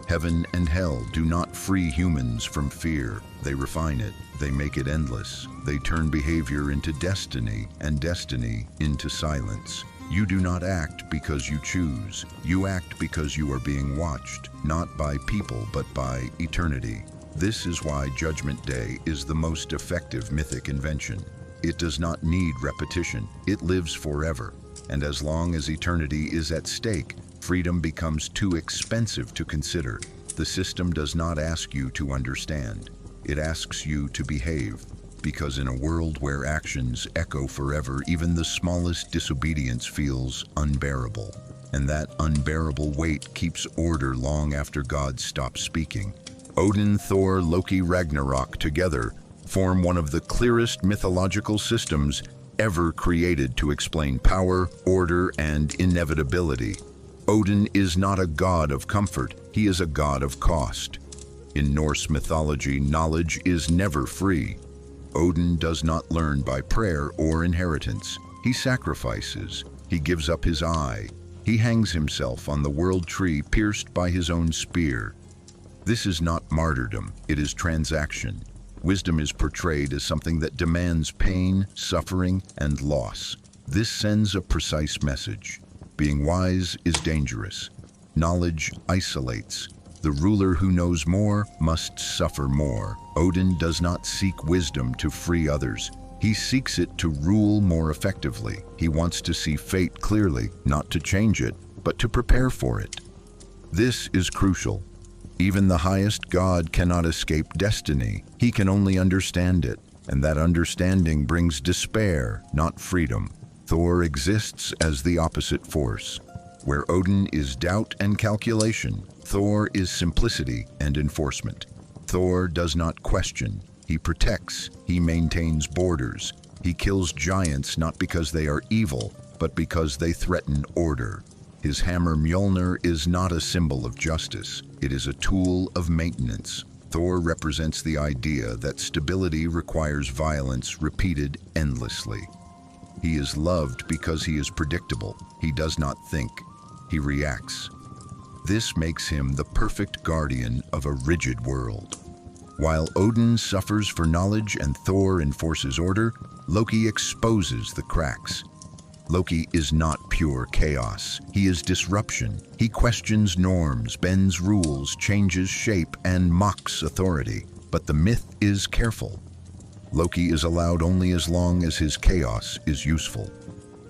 Heaven and hell do not free humans from fear. They refine it. They make it endless. They turn behavior into destiny, and destiny into silence. You do not act because you choose. You act because you are being watched, not by people, but by eternity. This is why Judgment Day is the most effective mythic invention. It does not need repetition. It lives forever. And as long as eternity is at stake, freedom becomes too expensive to consider. The system does not ask you to understand. It asks you to behave, because in a world where actions echo forever, even the smallest disobedience feels unbearable. And that unbearable weight keeps order long after God stops speaking. Odin, Thor, Loki, Ragnarok together form one of the clearest mythological systems ever created to explain power, order, and inevitability. Odin is not a god of comfort, he is a god of cost. In Norse mythology, knowledge is never free. Odin does not learn by prayer or inheritance. He sacrifices. He gives up his eye. He hangs himself on the world tree pierced by his own spear. This is not martyrdom, it is transaction. Wisdom is portrayed as something that demands pain, suffering, and loss. This sends a precise message. Being wise is dangerous. Knowledge isolates. The ruler who knows more must suffer more. Odin does not seek wisdom to free others. He seeks it to rule more effectively. He wants to see fate clearly, not to change it, but to prepare for it. This is crucial. Even the highest god cannot escape destiny. He can only understand it, and that understanding brings despair, not freedom. Thor exists as the opposite force. Where Odin is doubt and calculation, Thor is simplicity and enforcement. Thor does not question. He protects. He maintains borders. He kills giants not because they are evil, but because they threaten order. His hammer Mjolnir is not a symbol of justice. It is a tool of maintenance. Thor represents the idea that stability requires violence repeated endlessly. He is loved because he is predictable. He does not think. He reacts. This makes him the perfect guardian of a rigid world. While Odin suffers for knowledge and Thor enforces order, Loki exposes the cracks. Loki is not pure chaos. He is disruption. He questions norms, bends rules, changes shape, and mocks authority. But the myth is careful. Loki is allowed only as long as his chaos is useful.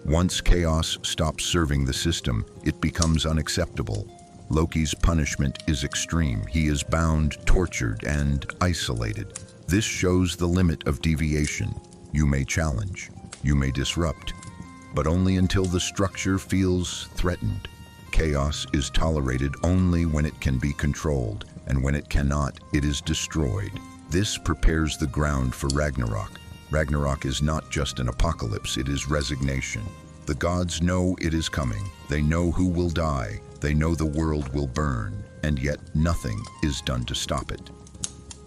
Once chaos stops serving the system, it becomes unacceptable. Loki's punishment is extreme. He is bound, tortured, and isolated. This shows the limit of deviation. You may challenge, you may disrupt, but only until the structure feels threatened. Chaos is tolerated only when it can be controlled, and when it cannot, it is destroyed. This prepares the ground for Ragnarok. Ragnarok is not just an apocalypse, it is resignation. The gods know it is coming. They know who will die. They know the world will burn, and yet nothing is done to stop it.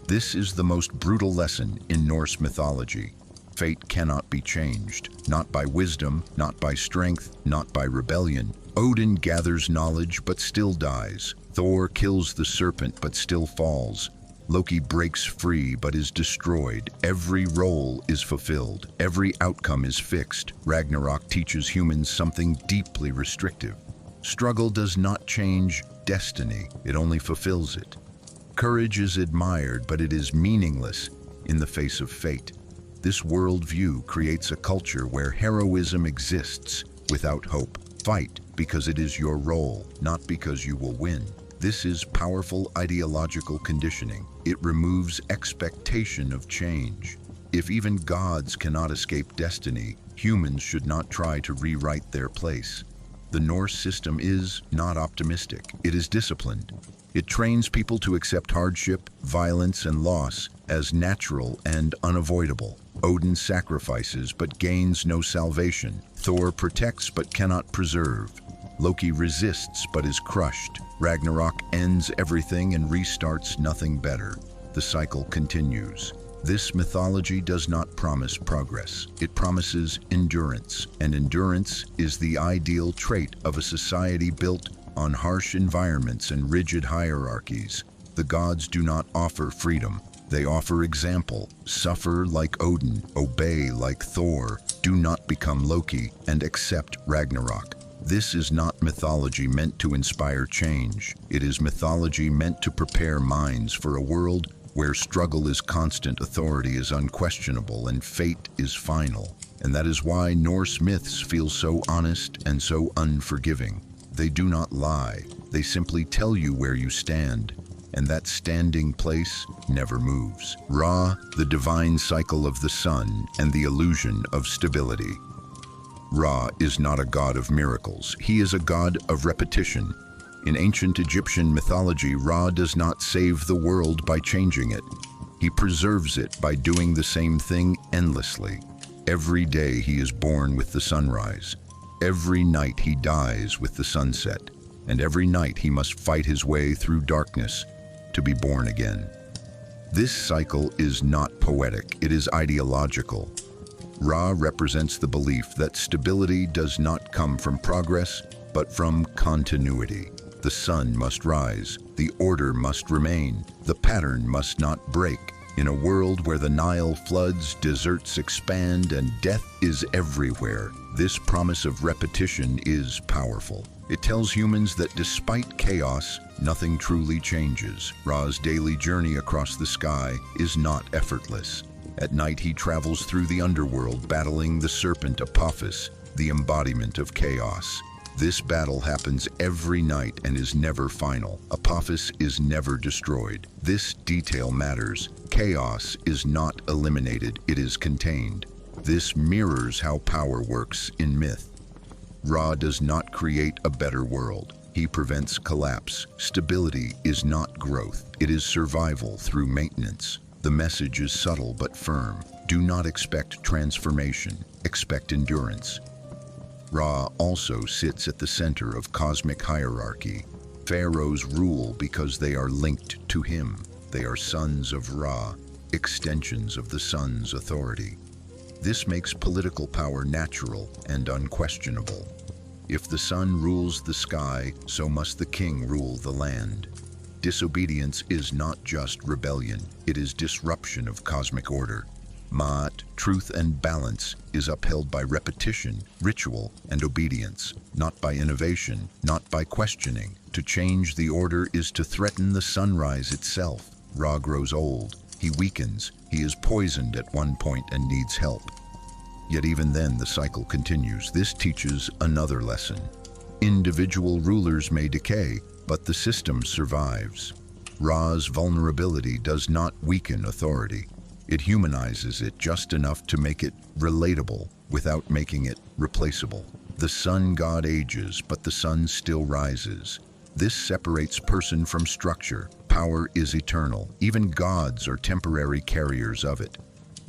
This is the most brutal lesson in Norse mythology. Fate cannot be changed, not by wisdom, not by strength, not by rebellion. Odin gathers knowledge but still dies. Thor kills the serpent but still falls. Loki breaks free but is destroyed. Every role is fulfilled. Every outcome is fixed. Ragnarok teaches humans something deeply restrictive. Struggle does not change destiny, it only fulfills it. Courage is admired, but it is meaningless in the face of fate. This worldview creates a culture where heroism exists without hope. Fight because it is your role, not because you will win. This is powerful ideological conditioning. It removes expectation of change. If even gods cannot escape destiny, humans should not try to rewrite their place. The Norse system is not optimistic. It is disciplined. It trains people to accept hardship, violence, and loss as natural and unavoidable. Odin sacrifices but gains no salvation. Thor protects but cannot preserve. Loki resists but is crushed. Ragnarok ends everything and restarts nothing better. The cycle continues. This mythology does not promise progress. It promises endurance, and endurance is the ideal trait of a society built on harsh environments and rigid hierarchies. The gods do not offer freedom. They offer example. Suffer like Odin, obey like Thor, do not become Loki, and accept Ragnarok. This is not mythology meant to inspire change. It is mythology meant to prepare minds for a world where struggle is constant, authority is unquestionable, and fate is final. And that is why Norse myths feel so honest and so unforgiving. They do not lie. They simply tell you where you stand, and that standing place never moves. Ra, the divine cycle of the sun and the illusion of stability. Ra is not a god of miracles. He is a god of repetition. In ancient Egyptian mythology, Ra does not save the world by changing it. He preserves it by doing the same thing endlessly. Every day he is born with the sunrise. Every night he dies with the sunset. And every night he must fight his way through darkness to be born again. This cycle is not poetic, it is ideological. Ra represents the belief that stability does not come from progress, but from continuity. The sun must rise, the order must remain, the pattern must not break. In a world where the Nile floods, deserts expand, and death is everywhere, this promise of repetition is powerful. It tells humans that despite chaos, nothing truly changes. Ra's daily journey across the sky is not effortless. At night, he travels through the underworld, battling the serpent Apophis, the embodiment of chaos. This battle happens every night and is never final. Apophis is never destroyed. This detail matters. Chaos is not eliminated, it is contained. This mirrors how power works in myth. Ra does not create a better world. He prevents collapse. Stability is not growth. It is survival through maintenance. The message is subtle but firm. Do not expect transformation. Expect endurance. Ra also sits at the center of cosmic hierarchy. Pharaohs rule because they are linked to him. They are sons of Ra, extensions of the sun's authority. This makes political power natural and unquestionable. If the sun rules the sky, so must the king rule the land. Disobedience is not just rebellion, it is disruption of cosmic order. Ma'at, truth and balance, is upheld by repetition, ritual, and obedience, not by innovation, not by questioning. To change the order is to threaten the sunrise itself. Ra grows old. He weakens, he is poisoned at one point and needs help. Yet even then the cycle continues. This teaches another lesson. Individual rulers may decay, but the system survives. Ra's vulnerability does not weaken authority. It humanizes it just enough to make it relatable without making it replaceable. The sun god ages, but the sun still rises. This separates person from structure. Power is eternal. Even gods are temporary carriers of it.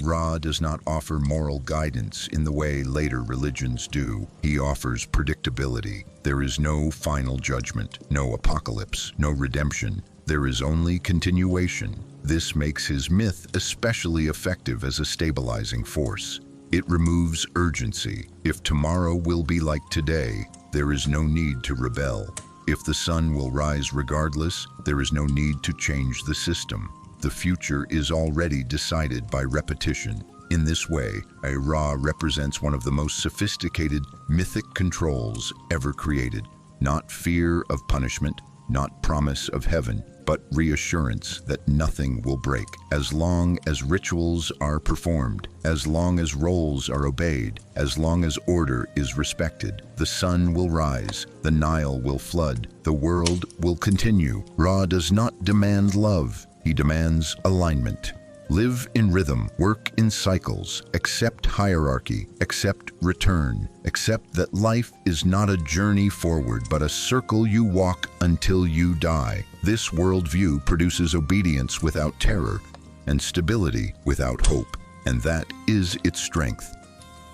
Ra does not offer moral guidance in the way later religions do. He offers predictability. There is no final judgment, no apocalypse, no redemption. There is only continuation. This makes his myth especially effective as a stabilizing force. It removes urgency. If tomorrow will be like today, there is no need to rebel. If the sun will rise regardless, there is no need to change the system. The future is already decided by repetition. In this way, a Ra represents one of the most sophisticated mythic controls ever created. Not fear of punishment, not promise of heaven, but reassurance that nothing will break. As long as rituals are performed, as long as roles are obeyed, as long as order is respected, the sun will rise, the Nile will flood, the world will continue. Ra does not demand love, he demands alignment. Live in rhythm, work in cycles, accept hierarchy, accept return, accept that life is not a journey forward but a circle you walk until you die. This worldview produces obedience without terror and stability without hope, and that is its strength.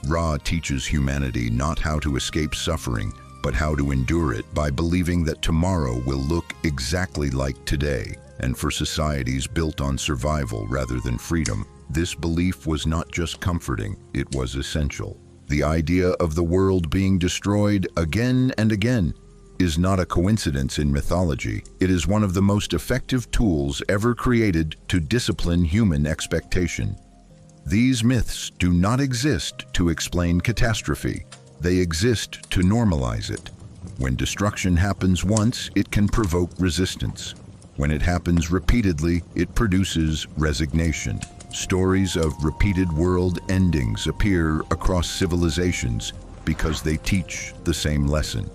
Ra teaches humanity not how to escape suffering, but how to endure it by believing that tomorrow will look exactly like today. And for societies built on survival rather than freedom, this belief was not just comforting, it was essential. The idea of the world being destroyed again and again is not a coincidence in mythology. It is one of the most effective tools ever created to discipline human expectation. These myths do not exist to explain catastrophe. They exist to normalize it. When destruction happens once, it can provoke resistance. When it happens repeatedly, it produces resignation. Stories of repeated world endings appear across civilizations because they teach the same lesson.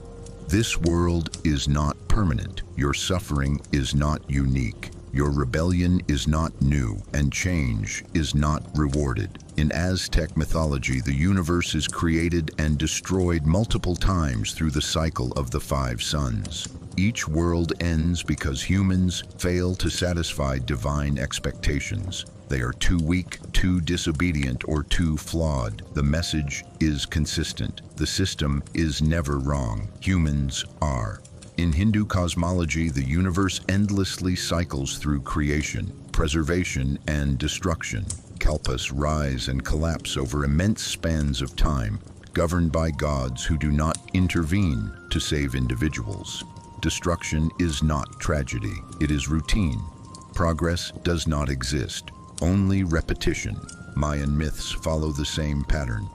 This world is not permanent. Your suffering is not unique. Your rebellion is not new, and change is not rewarded. In Aztec mythology, the universe is created and destroyed multiple times through the cycle of the 5 suns. Each world ends because humans fail to satisfy divine expectations. They are too weak, too disobedient, or too flawed. The message is consistent. The system is never wrong. Humans are. In Hindu cosmology, the universe endlessly cycles through creation, preservation, and destruction. Kalpas rise and collapse over immense spans of time, governed by gods who do not intervene to save individuals. Destruction is not tragedy, it is routine. Progress does not exist, only repetition. Mayan myths follow the same pattern.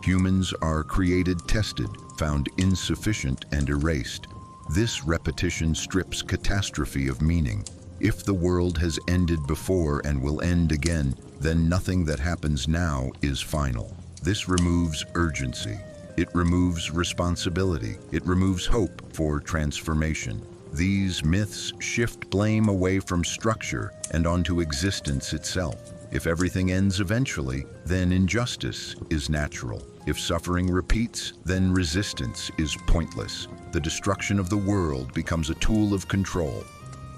Humans are created, tested, found insufficient, and erased. This repetition strips catastrophe of meaning. If the world has ended before and will end again, then nothing that happens now is final. This removes urgency. It removes responsibility. It removes hope for transformation. These myths shift blame away from structure and onto existence itself. If everything ends eventually, then injustice is natural. If suffering repeats, then resistance is pointless. The destruction of the world becomes a tool of control,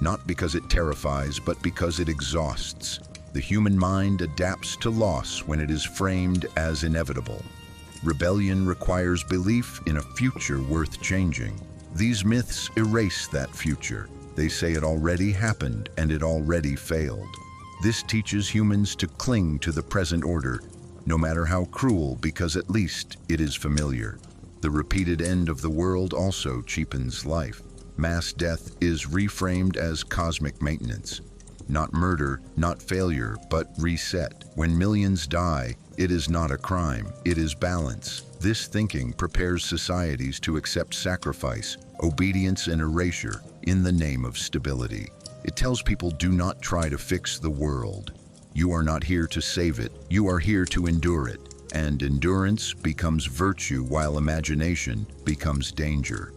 not because it terrifies, but because it exhausts. The human mind adapts to loss when it is framed as inevitable. Rebellion requires belief in a future worth changing. These myths erase that future. They say it already happened and it already failed. This teaches humans to cling to the present order, no matter how cruel, because at least it is familiar. The repeated end of the world also cheapens life. Mass death is reframed as cosmic maintenance. Not murder, not failure, but reset. When millions die, it is not a crime, it is balance. This thinking prepares societies to accept sacrifice, obedience, and erasure in the name of stability. It tells people, do not try to fix the world. You are not here to save it, you are here to endure it. And endurance becomes virtue while imagination becomes danger.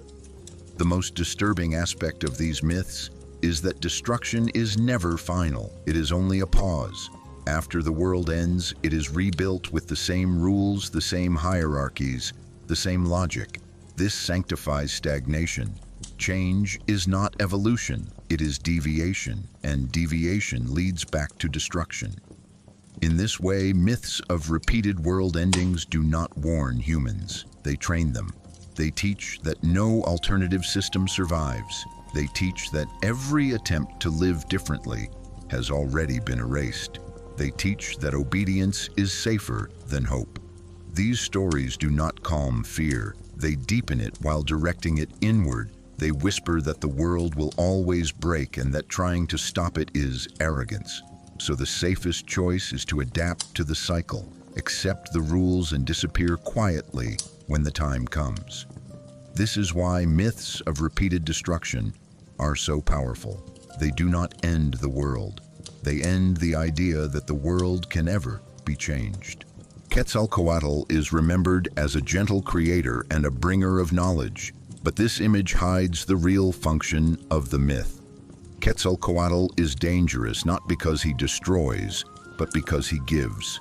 The most disturbing aspect of these myths is that destruction is never final. It is only a pause. After the world ends, it is rebuilt with the same rules, the same hierarchies, the same logic. This sanctifies stagnation. Change is not evolution, it is deviation, and deviation leads back to destruction. In this way, myths of repeated world endings do not warn humans. They train them. They teach that no alternative system survives. They teach that every attempt to live differently has already been erased. They teach that obedience is safer than hope. These stories do not calm fear. They deepen it while directing it inward. They whisper that the world will always break and that trying to stop it is arrogance. So the safest choice is to adapt to the cycle, accept the rules, and disappear quietly when the time comes. This is why myths of repeated destruction are so powerful. They do not end the world. They end the idea that the world can ever be changed. Quetzalcoatl is remembered as a gentle creator and a bringer of knowledge, but this image hides the real function of the myth. Quetzalcoatl is dangerous not because he destroys, but because he gives.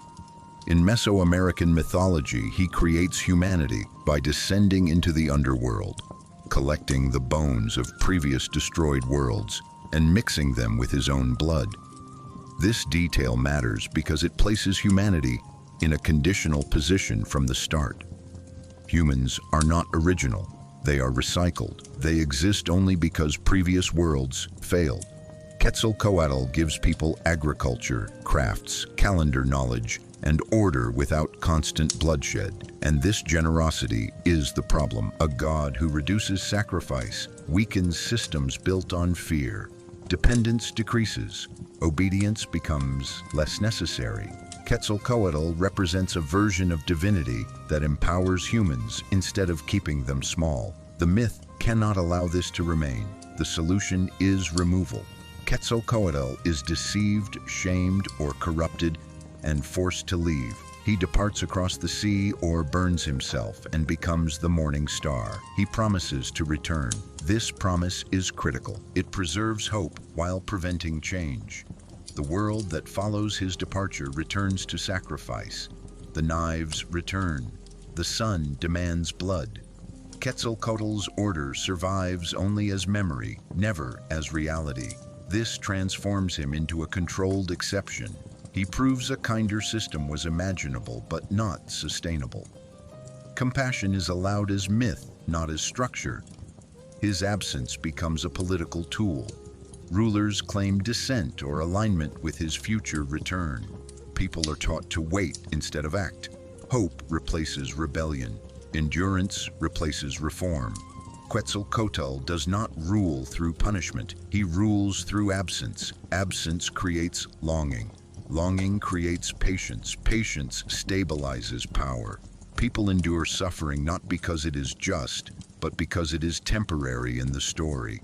In Mesoamerican mythology, he creates humanity by descending into the underworld, collecting the bones of previous destroyed worlds and mixing them with his own blood. This detail matters because it places humanity in a conditional position from the start. Humans are not original. They are recycled. They exist only because previous worlds failed. Quetzalcoatl gives people agriculture, crafts, calendar knowledge, and order without constant bloodshed. And this generosity is the problem. A god who reduces sacrifice weakens systems built on fear. Dependence decreases. Obedience becomes less necessary. Quetzalcoatl represents a version of divinity that empowers humans instead of keeping them small. The myth cannot allow this to remain. The solution is removal. Quetzalcoatl is deceived, shamed, or corrupted and forced to leave. He departs across the sea or burns himself and becomes the morning star. He promises to return. This promise is critical. It preserves hope while preventing change. The world that follows his departure returns to sacrifice. The knives return. The sun demands blood. Quetzalcoatl's order survives only as memory, never as reality. This transforms him into a controlled exception. He proves a kinder system was imaginable but not sustainable. Compassion is allowed as myth, not as structure. His absence becomes a political tool. Rulers claim descent or alignment with his future return. People are taught to wait instead of act. Hope replaces rebellion. Endurance replaces reform. Quetzalcoatl does not rule through punishment. He rules through absence. Absence creates longing. Longing creates patience. Patience stabilizes power. People endure suffering not because it is just, but because it is temporary in the story.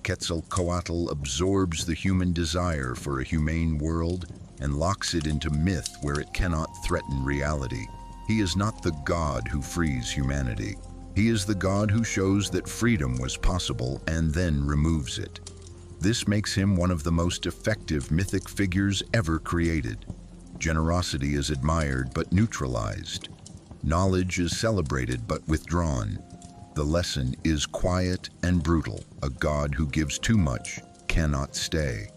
Quetzalcoatl absorbs the human desire for a humane world and locks it into myth where it cannot threaten reality. He is not the god who frees humanity. He is the god who shows that freedom was possible and then removes it. This makes him one of the most effective mythic figures ever created. Generosity is admired but neutralized. Knowledge is celebrated but withdrawn. The lesson is quiet and brutal. A god who gives too much cannot stay.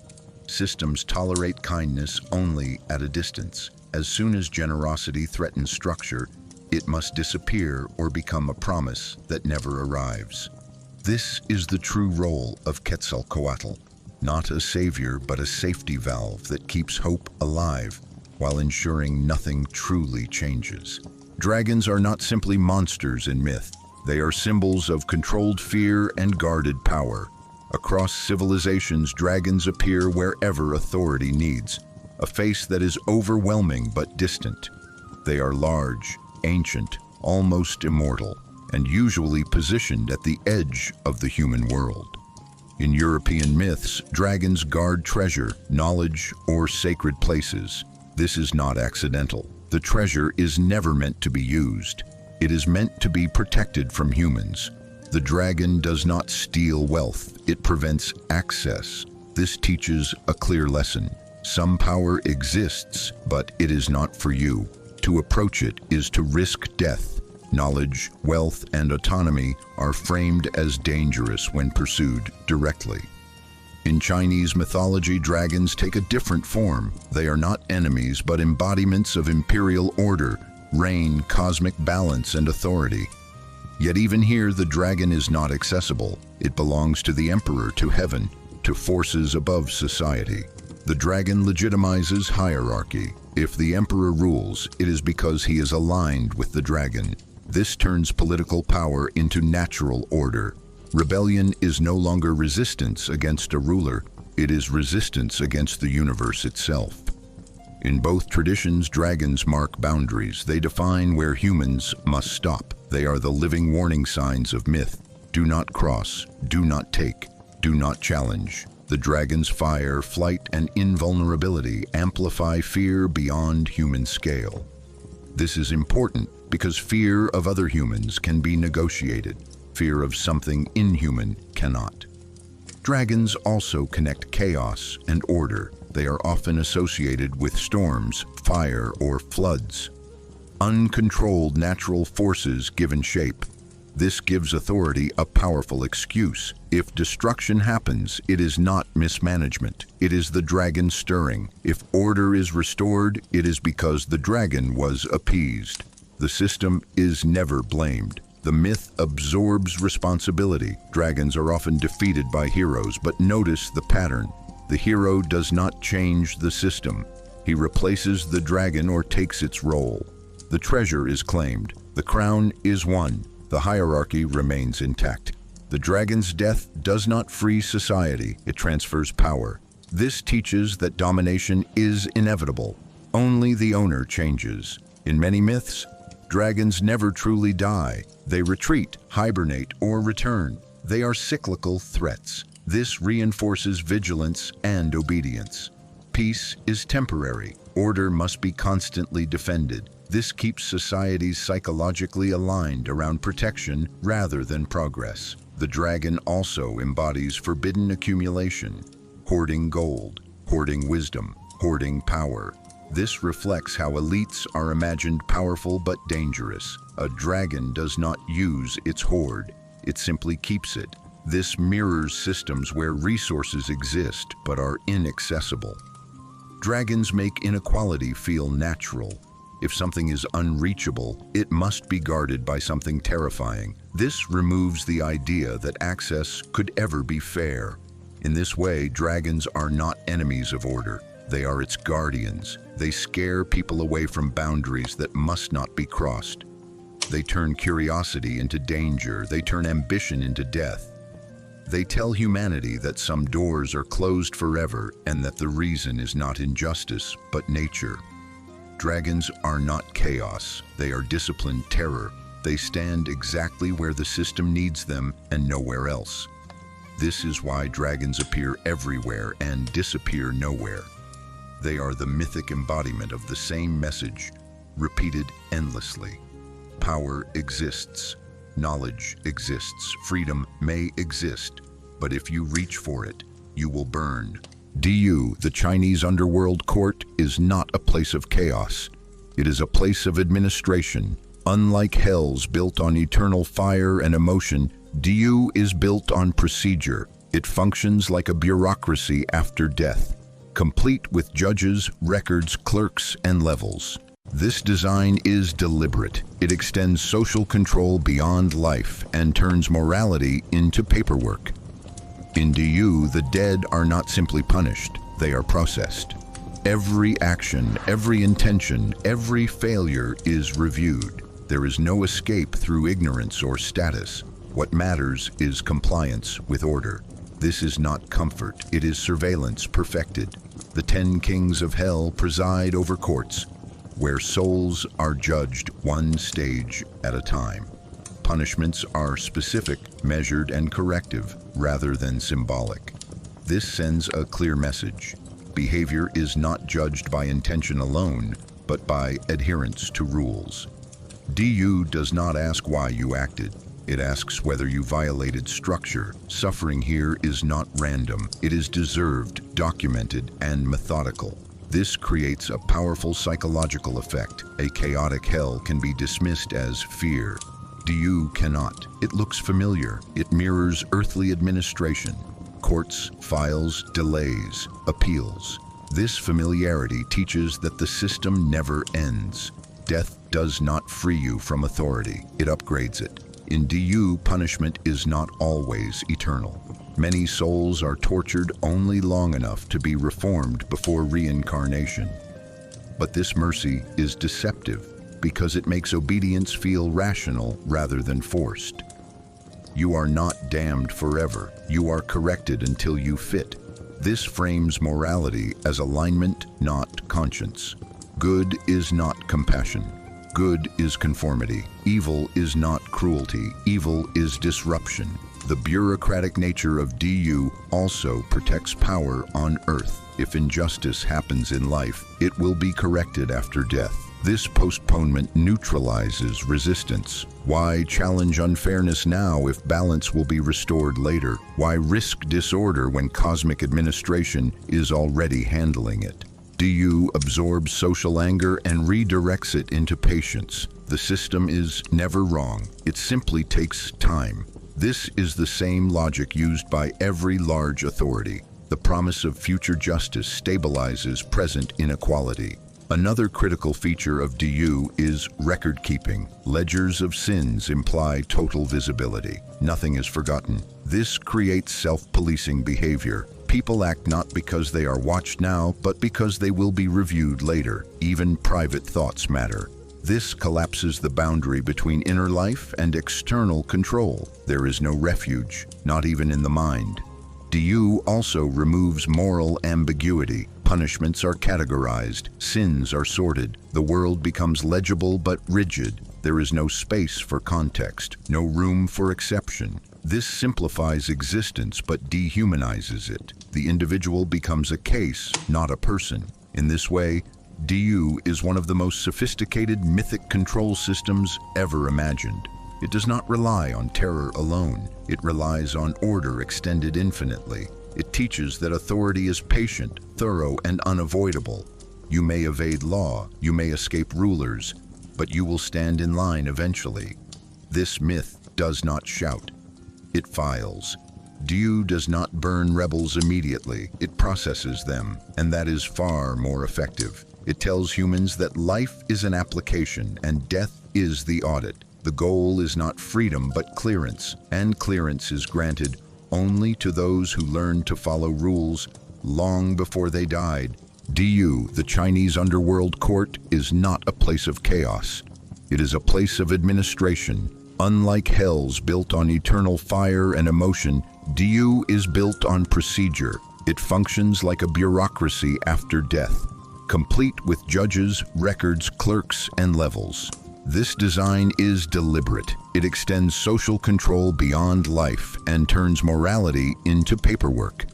Systems tolerate kindness only at a distance. As soon as generosity threatens structure, it must disappear or become a promise that never arrives. This is the true role of Quetzalcoatl, not a savior but a safety valve that keeps hope alive while ensuring nothing truly changes. Dragons are not simply monsters in myth. They are symbols of controlled fear and guarded power. Across civilizations, dragons appear wherever authority needs, a face that is overwhelming but distant. They are large, ancient, almost immortal, and usually positioned at the edge of the human world. In European myths, dragons guard treasure, knowledge, or sacred places. This is not accidental. The treasure is never meant to be used. It is meant to be protected from humans. The dragon does not steal wealth, it prevents access. This teaches a clear lesson. Some power exists, but it is not for you. To approach it is to risk death. Knowledge, wealth, and autonomy are framed as dangerous when pursued directly. In Chinese mythology, dragons take a different form. They are not enemies, but embodiments of imperial order, reign, cosmic balance, and authority. Yet even here, the dragon is not accessible. It belongs to the emperor, to heaven, to forces above society. The dragon legitimizes hierarchy. If the emperor rules, it is because he is aligned with the dragon. This turns political power into natural order. Rebellion is no longer resistance against a ruler, it is resistance against the universe itself. In both traditions, dragons mark boundaries. They define where humans must stop. They are the living warning signs of myth. Do not cross, do not take, do not challenge. The dragon's fire, flight, and invulnerability amplify fear beyond human scale. This is important because fear of other humans can be negotiated. Fear of something inhuman cannot. Dragons also connect chaos and order. They are often associated with storms, fire, or floods. Uncontrolled natural forces given shape. This gives authority a powerful excuse. If destruction happens, it is not mismanagement. It is the dragon stirring. If order is restored, it is because the dragon was appeased. The system is never blamed. The myth absorbs responsibility. Dragons are often defeated by heroes, but notice the pattern. The hero does not change the system. He replaces the dragon or takes its role. The treasure is claimed. The crown is won. The hierarchy remains intact. The dragon's death does not free society, it transfers power. This teaches that domination is inevitable. Only the owner changes. In many myths, dragons never truly die. They retreat, hibernate, or return. They are cyclical threats. This reinforces vigilance and obedience. Peace is temporary. Order must be constantly defended. This keeps societies psychologically aligned around protection rather than progress. The dragon also embodies forbidden accumulation, hoarding gold, hoarding wisdom, hoarding power. This reflects how elites are imagined powerful but dangerous. A dragon does not use its hoard, it simply keeps it. This mirrors systems where resources exist but are inaccessible. Dragons make inequality feel natural. If something is unreachable, it must be guarded by something terrifying. This removes the idea that access could ever be fair. In this way, dragons are not enemies of order. They are its guardians. They scare people away from boundaries that must not be crossed. They turn curiosity into danger. They turn ambition into death. They tell humanity that some doors are closed forever and that the reason is not injustice, but nature. Dragons are not chaos. They are disciplined terror. They stand exactly where the system needs them and nowhere else. This is why dragons appear everywhere and disappear nowhere. They are the mythic embodiment of the same message, repeated endlessly. Power exists. Knowledge exists. Freedom may exist, but if you reach for it, you will burn. DU, the Chinese underworld court, is not a place of chaos. It is a place of administration. Unlike hells built on eternal fire and emotion, DU is built on procedure. It functions like a bureaucracy after death, complete with judges, records, clerks, and levels. This design is deliberate. It extends social control beyond life and turns morality into paperwork. In DU, the dead are not simply punished, they are processed. Every action, every intention, every failure is reviewed. There is no escape through ignorance or status. What matters is compliance with order. This is not comfort, it is surveillance perfected. The 10 kings of hell preside over courts, where souls are judged one stage at a time. Punishments are specific, measured, and corrective, rather than symbolic. This sends a clear message. Behavior is not judged by intention alone, but by adherence to rules. DU does not ask why you acted. It asks whether you violated structure. Suffering here is not random. It is deserved, documented, and methodical. This creates a powerful psychological effect. A chaotic hell can be dismissed as fear. DU cannot. It looks familiar. It mirrors earthly administration. Courts, files, delays, appeals. This familiarity teaches that the system never ends. Death does not free you from authority. It upgrades it. In DU, punishment is not always eternal. Many souls are tortured only long enough to be reformed before reincarnation. But this mercy is deceptive because it makes obedience feel rational rather than forced. You are not damned forever. You are corrected until you fit. This frames morality as alignment, not conscience. Good is not compassion. Good is conformity. Evil is not cruelty. Evil is disruption. The bureaucratic nature of DU also protects power on earth. If injustice happens in life, it will be corrected after death. This postponement neutralizes resistance. Why challenge unfairness now if balance will be restored later? Why risk disorder when cosmic administration is already handling it? DU absorbs social anger and redirects it into patience. The system is never wrong. It simply takes time. This is the same logic used by every large authority. The promise of future justice stabilizes present inequality. Another critical feature of DU is record keeping. Ledgers of sins imply total visibility. Nothing is forgotten. This creates self-policing behavior. People act not because they are watched now, but because they will be reviewed later. Even private thoughts matter. This collapses the boundary between inner life and external control. There is no refuge, not even in the mind. DU also removes moral ambiguity. Punishments are categorized, sins are sorted, the world becomes legible but rigid. There is no space for context, no room for exception. This simplifies existence but dehumanizes it. The individual becomes a case, not a person. In this way, DU is one of the most sophisticated mythic control systems ever imagined. It does not rely on terror alone. It relies on order extended infinitely. It teaches that authority is patient, thorough, and unavoidable. You may evade law, you may escape rulers, but you will stand in line eventually. This myth does not shout. It files. DU does not burn rebels immediately. It processes them, and that is far more effective. It tells humans that life is an application and death is the audit. The goal is not freedom but clearance, and clearance is granted only to those who learn to follow rules long before they died. DU, the Chinese underworld court, is not a place of chaos. It is a place of administration. Unlike hells built on eternal fire and emotion, DU is built on procedure. It functions like a bureaucracy after death. complete with judges, records, clerks, and levels. This design is deliberate. It extends social control beyond life and turns morality into paperwork.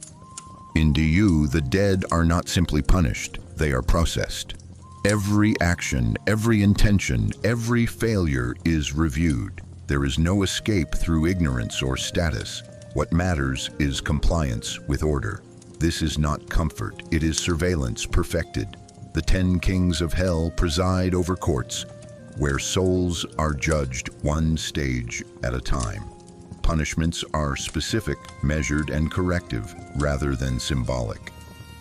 In DU, the dead are not simply punished, they are processed. Every action, every intention, every failure is reviewed. There is no escape through ignorance or status. What matters is compliance with order. This is not comfort, it is surveillance perfected. The 10 kings of hell preside over courts, where souls are judged one stage at a time. Punishments are specific, measured, and corrective, rather than symbolic.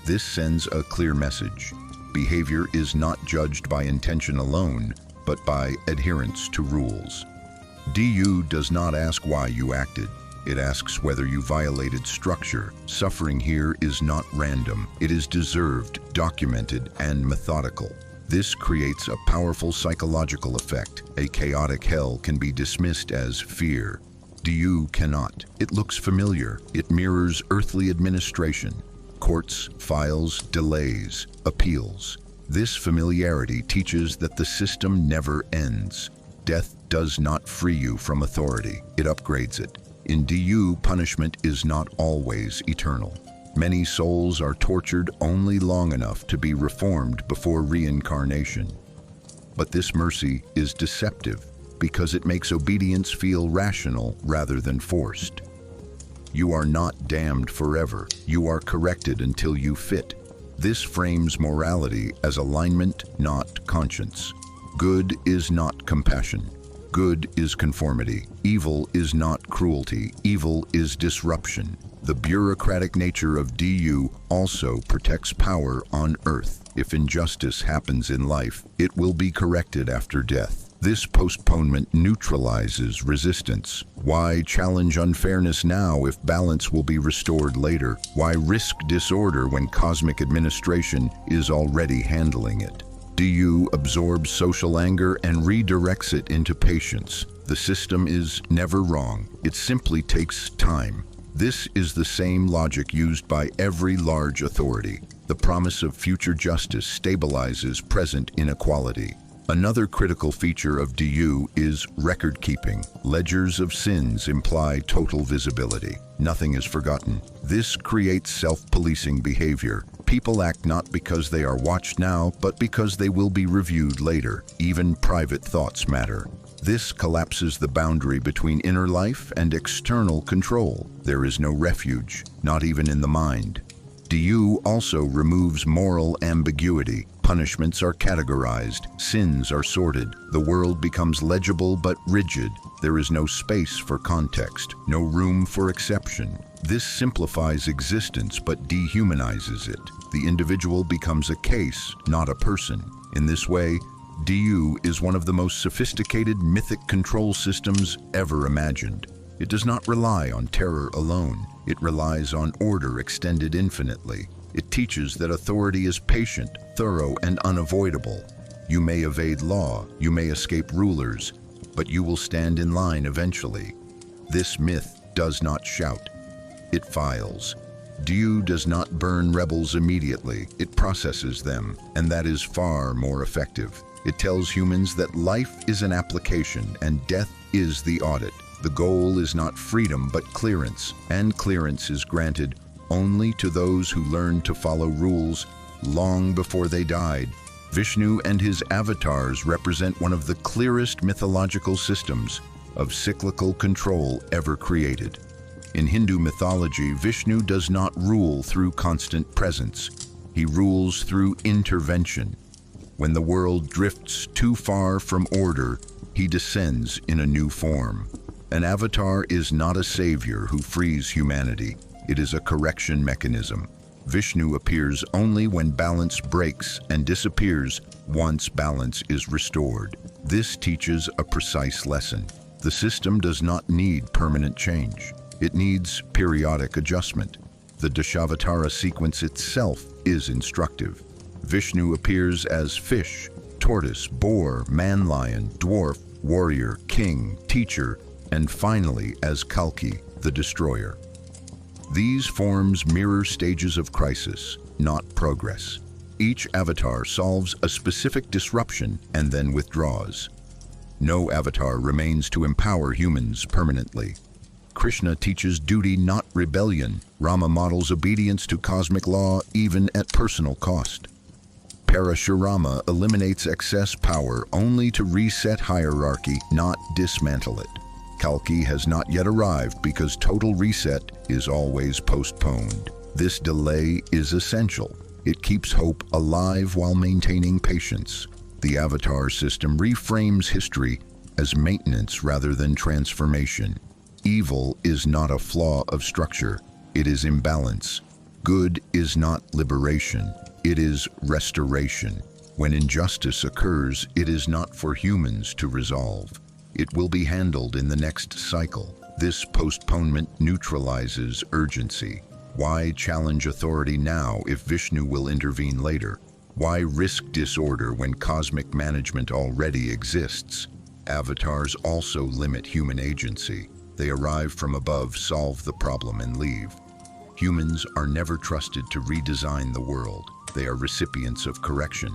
This sends a clear message. Behavior is not judged by intention alone, but by adherence to rules. DU does not ask why you acted. It asks whether you violated structure. Suffering here is not random. It is deserved, documented, and methodical. This creates a powerful psychological effect. A chaotic hell can be dismissed as fear. DU cannot. It looks familiar. It mirrors earthly administration. Courts, files, delays, appeals. This familiarity teaches that the system never ends. Death does not free you from authority. It upgrades it. In DU, punishment is not always eternal. Many souls are tortured only long enough to be reformed before reincarnation. But this mercy is deceptive because it makes obedience feel rational rather than forced. You are not damned forever. You are corrected until you fit. This frames morality as alignment, not conscience. Good is not compassion. Good is conformity. Evil is not cruelty. Evil is disruption. The bureaucratic nature of DU also protects power on earth. If injustice happens in life, it will be corrected after death. This postponement neutralizes resistance. Why challenge unfairness now if balance will be restored later? Why risk disorder when cosmic administration is already handling it? DU absorbs social anger and redirects it into patience. The system is never wrong. It simply takes time. This is the same logic used by every large authority. The promise of future justice stabilizes present inequality. Another critical feature of DU is record keeping. Ledgers of sins imply total visibility. Nothing is forgotten. This creates self-policing behavior. People act not because they are watched now, but because they will be reviewed later. Even private thoughts matter. This collapses the boundary between inner life and external control. There is no refuge, not even in the mind. DU also removes moral ambiguity. Punishments are categorized, sins are sorted, the world becomes legible but rigid. There is no space for context, no room for exception. This simplifies existence but dehumanizes it. The individual becomes a case, not a person. In this way, DU is one of the most sophisticated mythic control systems ever imagined. It does not rely on terror alone. It relies on order extended infinitely. It teaches that authority is patient, thorough, and unavoidable. You may evade law, you may escape rulers, but you will stand in line eventually. This myth does not shout. It files. DU does not burn rebels immediately. It processes them, and that is far more effective. It tells humans that life is an application and death is the audit. The goal is not freedom but clearance, and clearance is granted only to those who learn to follow rules long before they died. Vishnu and his avatars represent one of the clearest mythological systems of cyclical control ever created. In Hindu mythology, Vishnu does not rule through constant presence. He rules through intervention. When the world drifts too far from order, he descends in a new form. An avatar is not a savior who frees humanity. It is a correction mechanism. Vishnu appears only when balance breaks and disappears once balance is restored. This teaches a precise lesson. The system does not need permanent change. It needs periodic adjustment. The Dashavatara sequence itself is instructive. Vishnu appears as fish, tortoise, boar, man-lion, dwarf, warrior, king, teacher, and finally as Kalki, the destroyer. These forms mirror stages of crisis, not progress. Each avatar solves a specific disruption and then withdraws. No avatar remains to empower humans permanently. Krishna teaches duty, not rebellion. Rama models obedience to cosmic law, even at personal cost. Parashurama eliminates excess power only to reset hierarchy, not dismantle it. Kalki has not yet arrived because total reset is always postponed. This delay is essential. It keeps hope alive while maintaining patience. The Avatar system reframes history as maintenance rather than transformation. Evil is not a flaw of structure, it is imbalance. Good is not liberation, it is restoration. When injustice occurs, it is not for humans to resolve. It will be handled in the next cycle. This postponement neutralizes urgency. Why challenge authority now if Vishnu will intervene later? Why risk disorder when cosmic management already exists? Avatars also limit human agency. They arrive from above, solve the problem, and leave. Humans are never trusted to redesign the world. They are recipients of correction,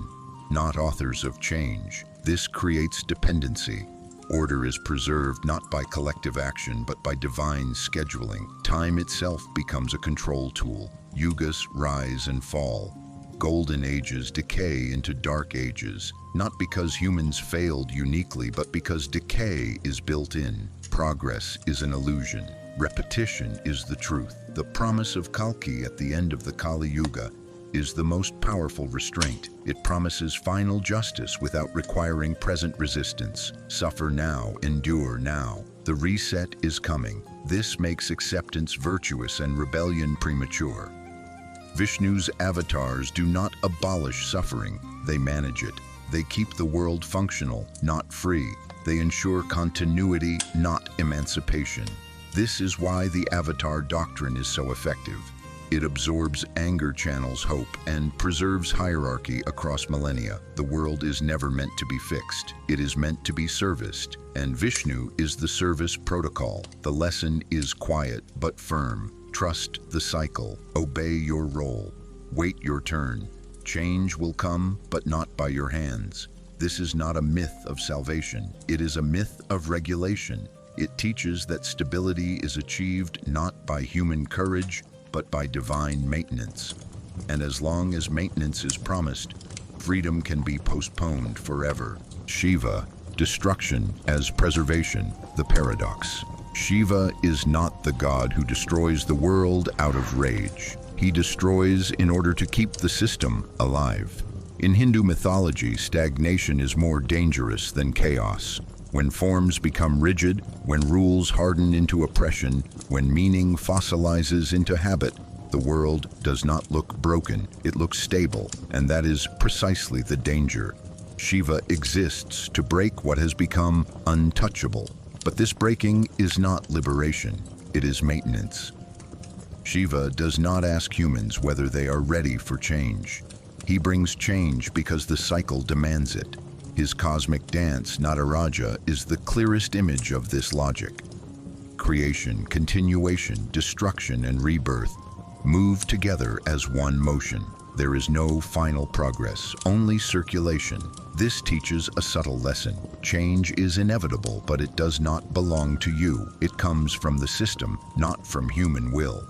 not authors of change. This creates dependency. Order is preserved not by collective action, but by divine scheduling. Time itself becomes a control tool. Yugas rise and fall. Golden ages decay into dark ages, not because humans failed uniquely, but because decay is built in. Progress is an illusion. Repetition is the truth. The promise of Kalki at the end of the Kali Yuga is the most powerful restraint. It promises final justice without requiring present resistance. Suffer now, endure now. The reset is coming. This makes acceptance virtuous and rebellion premature. Vishnu's avatars do not abolish suffering, they manage it. They keep the world functional, not free. They ensure continuity, not emancipation. This is why the Avatar doctrine is so effective. It absorbs anger, channels hope, and preserves hierarchy across millennia. The world is never meant to be fixed. It is meant to be serviced, and Vishnu is the service protocol. The lesson is quiet but firm. Trust the cycle. Obey your role. Wait your turn. Change will come, but not by your hands. This is not a myth of salvation. It is a myth of regulation. It teaches that stability is achieved not by human courage, but by divine maintenance. And as long as maintenance is promised, freedom can be postponed forever. Shiva, destruction as preservation, the paradox. Shiva is not the god who destroys the world out of rage. He destroys in order to keep the system alive. In Hindu mythology, stagnation is more dangerous than chaos. When forms become rigid, when rules harden into oppression, when meaning fossilizes into habit, the world does not look broken, it looks stable, and that is precisely the danger. Shiva exists to break what has become untouchable. But this breaking is not liberation, it is maintenance. Shiva does not ask humans whether they are ready for change. He brings change because the cycle demands it. His cosmic dance, Nataraja, is the clearest image of this logic. Creation, continuation, destruction, and rebirth move together as one motion. There is no final progress, only circulation. This teaches a subtle lesson. Change is inevitable, but it does not belong to you. It comes from the system, not from human will.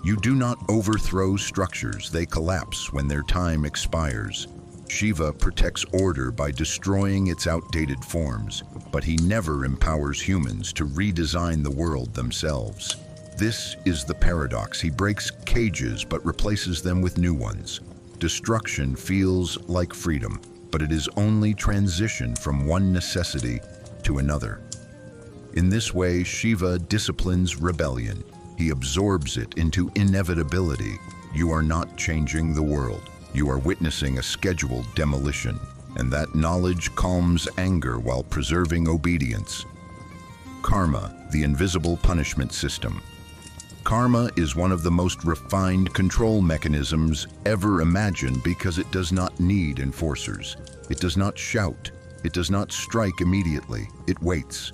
You do not overthrow structures, they collapse when their time expires. Shiva protects order by destroying its outdated forms, but he never empowers humans to redesign the world themselves. This is the paradox. He breaks cages but replaces them with new ones. Destruction feels like freedom, but it is only transition from one necessity to another. In this way, Shiva disciplines rebellion. He absorbs it into inevitability. You are not changing the world. You are witnessing a scheduled demolition, and that knowledge calms anger while preserving obedience. Karma, the invisible punishment system. Karma is one of the most refined control mechanisms ever imagined because it does not need enforcers. It does not shout. It does not strike immediately. It waits.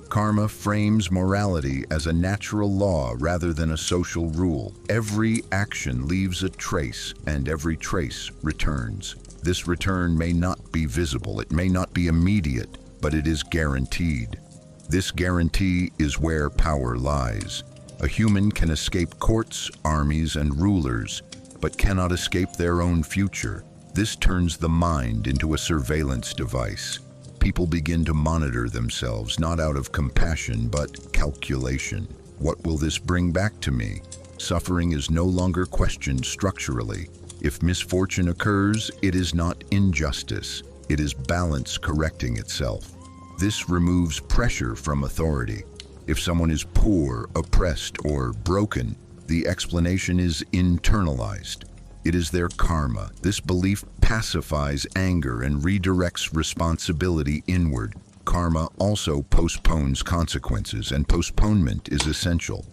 Karma frames morality as a natural law rather than a social rule. Every action leaves a trace, and every trace returns. This return may not be visible, it may not be immediate, but it is guaranteed. This guarantee is where power lies. A human can escape courts, armies, and rulers, but cannot escape their own future. This turns the mind into a surveillance device. People begin to monitor themselves, not out of compassion, but calculation. What will this bring back to me? Suffering is no longer questioned structurally. If misfortune occurs, it is not injustice. It is balance correcting itself. This removes pressure from authority. If someone is poor, oppressed, or broken, the explanation is internalized. It is their karma. This belief pacifies anger and redirects responsibility inward. Karma also postpones consequences, and postponement is essential.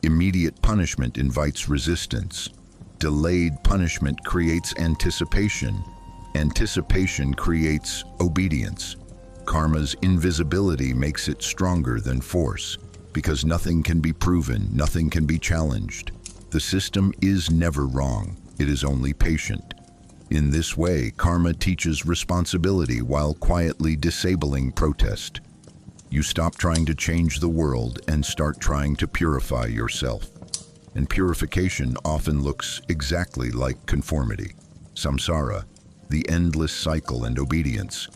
Immediate punishment invites resistance. Delayed punishment creates anticipation. Anticipation creates obedience. Karma's invisibility makes it stronger than force, because nothing can be proven, nothing can be challenged. The system is never wrong. It is only patient. In this way, karma teaches responsibility while quietly disabling protest. You stop trying to change the world and start trying to purify yourself. And purification often looks exactly like conformity. Samsara, the endless cycle and obedience.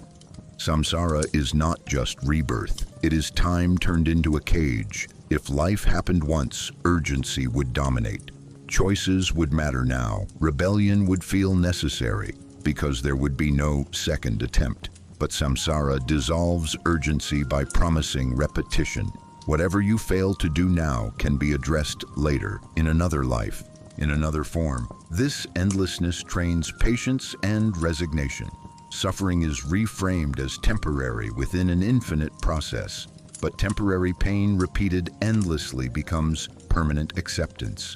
Samsara is not just rebirth. It is time turned into a cage. If life happened once, urgency would dominate. Choices would matter now. Rebellion would feel necessary because there would be no second attempt. But samsara dissolves urgency by promising repetition. Whatever you fail to do now can be addressed later, in another life, in another form. This endlessness trains patience and resignation. Suffering is reframed as temporary within an infinite process, but temporary pain repeated endlessly becomes permanent acceptance.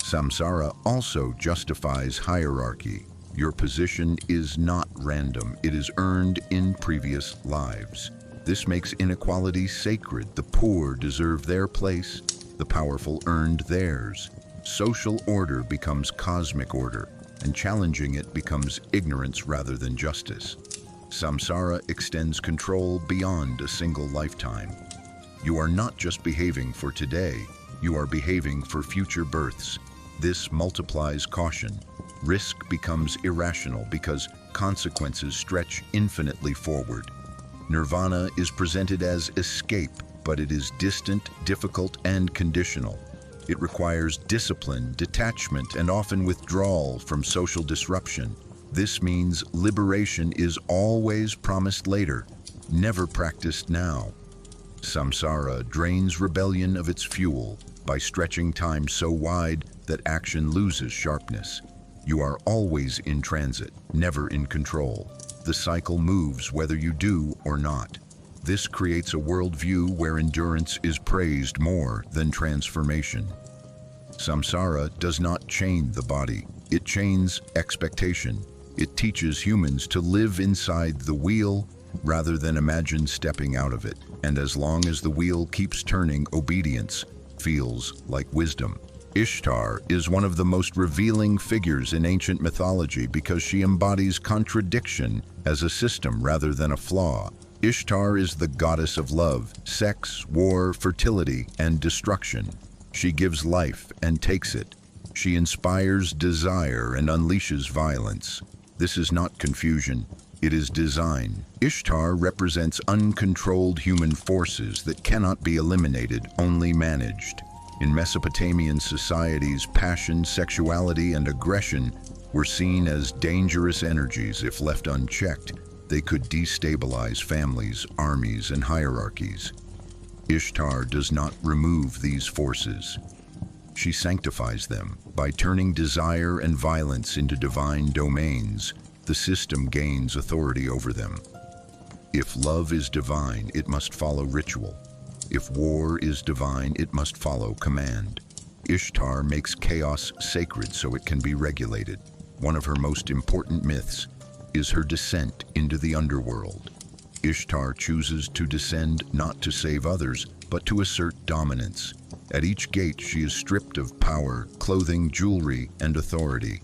Samsara also justifies hierarchy. Your position is not random, it is earned in previous lives. This makes inequality sacred. The poor deserve their place, the powerful earned theirs. Social order becomes cosmic order, and challenging it becomes ignorance rather than justice. Samsara extends control beyond a single lifetime. You are not just behaving for today, you are behaving for future births. This multiplies caution. Risk becomes irrational because consequences stretch infinitely forward. Nirvana is presented as escape, but it is distant, difficult, and conditional. It requires discipline, detachment, and often withdrawal from social disruption. This means liberation is always promised later, never practiced now. Samsara drains rebellion of its fuel by stretching time so wide that action loses sharpness. You are always in transit, never in control. The cycle moves whether you do or not. This creates a worldview where endurance is praised more than transformation. Samsara does not chain the body, it chains expectation. It teaches humans to live inside the wheel rather than imagine stepping out of it. And as long as the wheel keeps turning, obedience feels like wisdom. Ishtar is one of the most revealing figures in ancient mythology because she embodies contradiction as a system rather than a flaw. Ishtar is the goddess of love, sex, war, fertility, and destruction. She gives life and takes it. She inspires desire and unleashes violence. This is not confusion, it is design. Ishtar represents uncontrolled human forces that cannot be eliminated, only managed. In Mesopotamian societies, passion, sexuality, and aggression were seen as dangerous energies. If left unchecked, they could destabilize families, armies, and hierarchies. Ishtar does not remove these forces. She sanctifies them. By turning desire and violence into divine domains, the system gains authority over them. If love is divine, it must follow ritual. If war is divine, it must follow command. Ishtar makes chaos sacred so it can be regulated. One of her most important myths is her descent into the underworld. Ishtar chooses to descend not to save others, but to assert dominance. At each gate, she is stripped of power, clothing, jewelry, and authority.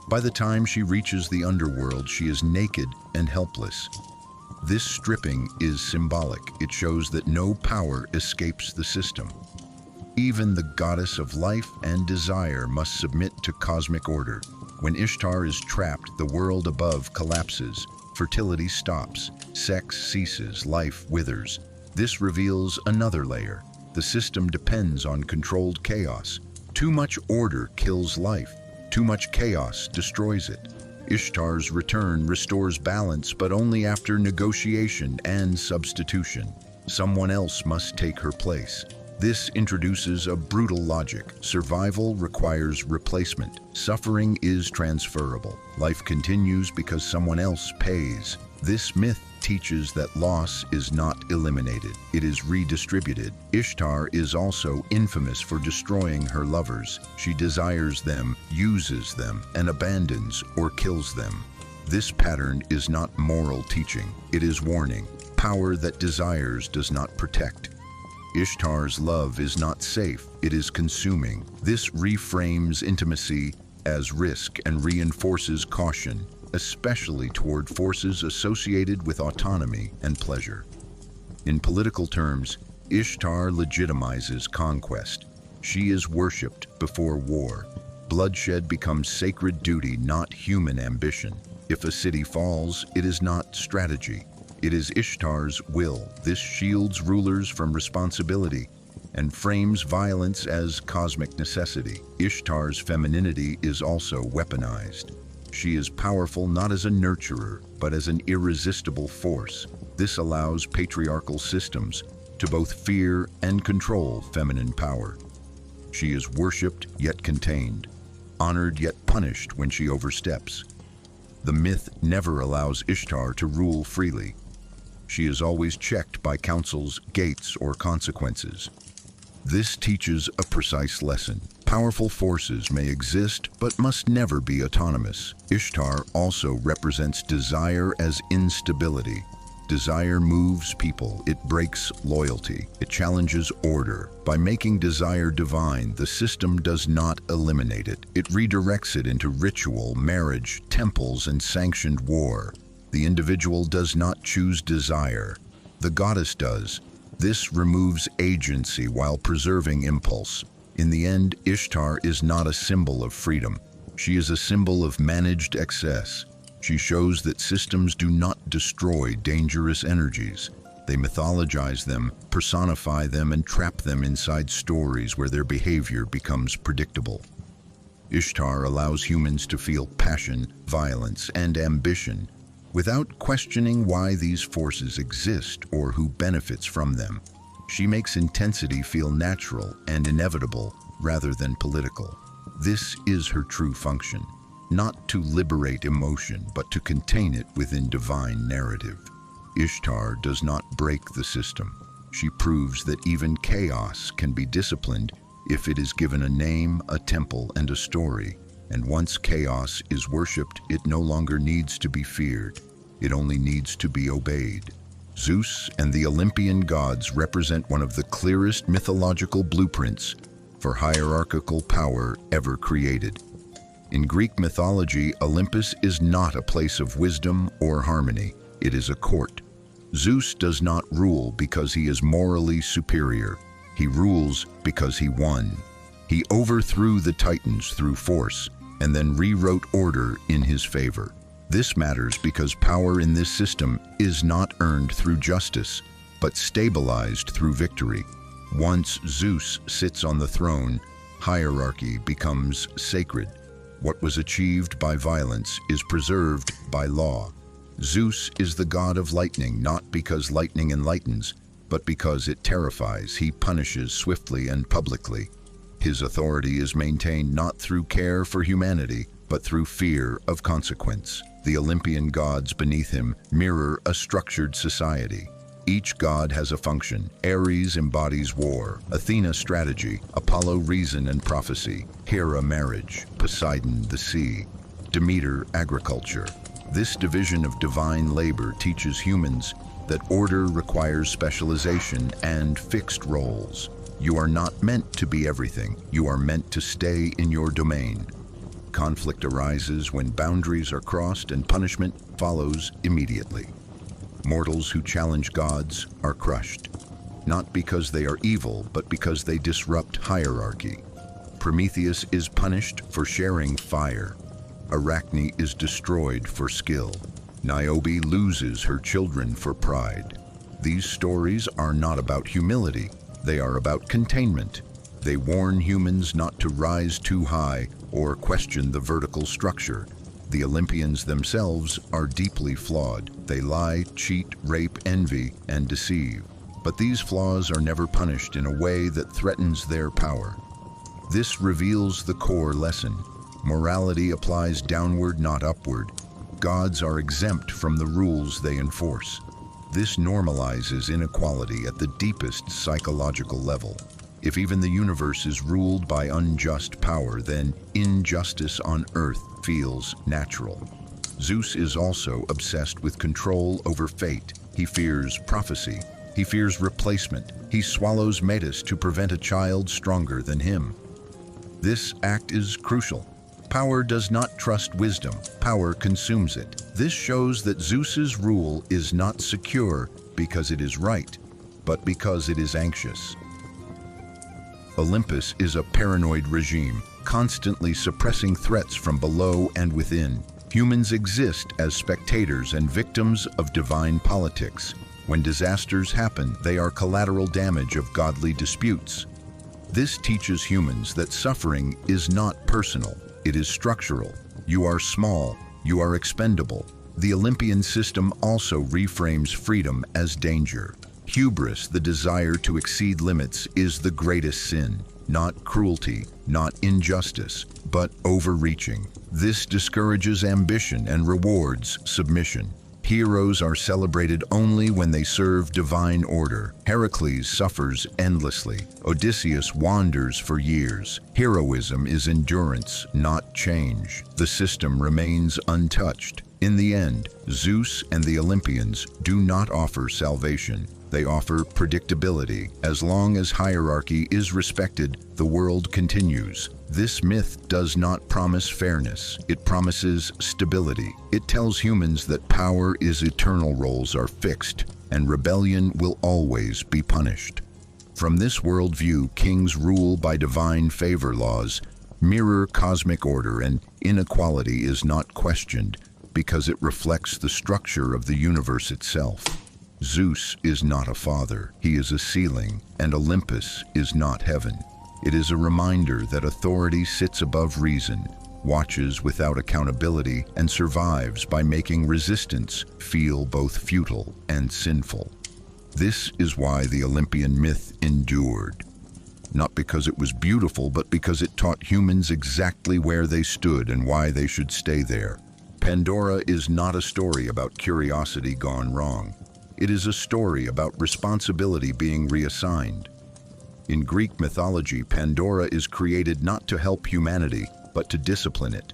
By the time she reaches the underworld, she is naked and helpless. This stripping is symbolic. It shows that no power escapes the system. Even the goddess of life and desire must submit to cosmic order. When Ishtar is trapped, the world above collapses. Fertility stops, sex ceases, life withers. This reveals another layer. The system depends on controlled chaos. Too much order kills life. Too much chaos destroys it. Ishtar's return restores balance, but only after negotiation and substitution. Someone else must take her place. This introduces a brutal logic. Survival requires replacement. Suffering is transferable. Life continues because someone else pays. This myth teaches that loss is not eliminated. It is redistributed. Ishtar is also infamous for destroying her lovers. She desires them, uses them, and abandons or kills them. This pattern is not moral teaching. It is warning. Power that desires does not protect. Ishtar's love is not safe, it is consuming. This reframes intimacy as risk and reinforces caution, especially toward forces associated with autonomy and pleasure. In political terms, Ishtar legitimizes conquest. She is worshipped before war. Bloodshed becomes sacred duty, not human ambition. If a city falls, it is not strategy. It is Ishtar's will. This shields rulers from responsibility and frames violence as cosmic necessity. Ishtar's femininity is also weaponized. She is powerful not as a nurturer, but as an irresistible force. This allows patriarchal systems to both fear and control feminine power. She is worshipped yet contained, honored yet punished when she oversteps. The myth never allows Ishtar to rule freely. She is always checked by councils, gates, or consequences. This teaches a precise lesson. Powerful forces may exist, but must never be autonomous. Ishtar also represents desire as instability. Desire moves people. It breaks loyalty. It challenges order. By making desire divine, the system does not eliminate it. It redirects it into ritual, marriage, temples, and sanctioned war. The individual does not choose desire. The goddess does. This removes agency while preserving impulse. In the end, Ishtar is not a symbol of freedom. She is a symbol of managed excess. She shows that systems do not destroy dangerous energies. They mythologize them, personify them, and trap them inside stories where their behavior becomes predictable. Ishtar allows humans to feel passion, violence, and ambition without questioning why these forces exist or who benefits from them. She makes intensity feel natural and inevitable rather than political. This is her true function, not to liberate emotion, but to contain it within divine narrative. Ishtar does not break the system. She proves that even chaos can be disciplined if it is given a name, a temple, and a story. And once chaos is worshipped, it no longer needs to be feared. It only needs to be obeyed. Zeus and the Olympian gods represent one of the clearest mythological blueprints for hierarchical power ever created. In Greek mythology, Olympus is not a place of wisdom or harmony. It is a court. Zeus does not rule because he is morally superior. He rules because he won. He overthrew the Titans through force and then rewrote order in his favor. This matters because power in this system is not earned through justice, but stabilized through victory. Once Zeus sits on the throne, hierarchy becomes sacred. What was achieved by violence is preserved by law. Zeus is the god of lightning, not because lightning enlightens, but because it terrifies. He punishes swiftly and publicly. His authority is maintained not through care for humanity, but through fear of consequence. The Olympian gods beneath him mirror a structured society. Each god has a function. Ares embodies war, Athena strategy, Apollo reason and prophecy, Hera marriage, Poseidon the sea, Demeter agriculture. This division of divine labor teaches humans that order requires specialization and fixed roles. You are not meant to be everything. You are meant to stay in your domain. Conflict arises when boundaries are crossed and punishment follows immediately. Mortals who challenge gods are crushed, not because they are evil, but because they disrupt hierarchy. Prometheus is punished for sharing fire. Arachne is destroyed for skill. Niobe loses her children for pride. These stories are not about humility. They are about containment. They warn humans not to rise too high or question the vertical structure. The Olympians themselves are deeply flawed. They lie, cheat, rape, envy, and deceive. But these flaws are never punished in a way that threatens their power. This reveals the core lesson. Morality applies downward, not upward. Gods are exempt from the rules they enforce. This normalizes inequality at the deepest psychological level. If even the universe is ruled by unjust power, then injustice on Earth feels natural. Zeus is also obsessed with control over fate. He fears prophecy. He fears replacement. He swallows Metis to prevent a child stronger than him. This act is crucial. Power does not trust wisdom. Power consumes it. This shows that Zeus's rule is not secure because it is right, but because it is anxious. Olympus is a paranoid regime, constantly suppressing threats from below and within. Humans exist as spectators and victims of divine politics. When disasters happen, they are collateral damage of godly disputes. This teaches humans that suffering is not personal. It is structural. You are small. You are expendable. The Olympian system also reframes freedom as danger. Hubris, the desire to exceed limits, is the greatest sin. Not cruelty, not injustice, but overreaching. This discourages ambition and rewards submission. Heroes are celebrated only when they serve divine order. Heracles suffers endlessly. Odysseus wanders for years. Heroism is endurance, not change. The system remains untouched. In the end, Zeus and the Olympians do not offer salvation. They offer predictability. As long as hierarchy is respected, the world continues. This myth does not promise fairness. It promises stability. It tells humans that power is eternal, roles are fixed, and rebellion will always be punished. From this worldview, kings rule by divine favor laws, mirror cosmic order, and inequality is not questioned because it reflects the structure of the universe itself. Zeus is not a father. He is a ceiling, and Olympus is not heaven. It is a reminder that authority sits above reason, watches without accountability, and survives by making resistance feel both futile and sinful. This is why the Olympian myth endured. Not because it was beautiful, but because it taught humans exactly where they stood and why they should stay there. Pandora is not a story about curiosity gone wrong. It is a story about responsibility being reassigned. In Greek mythology, Pandora is created not to help humanity, but to discipline it.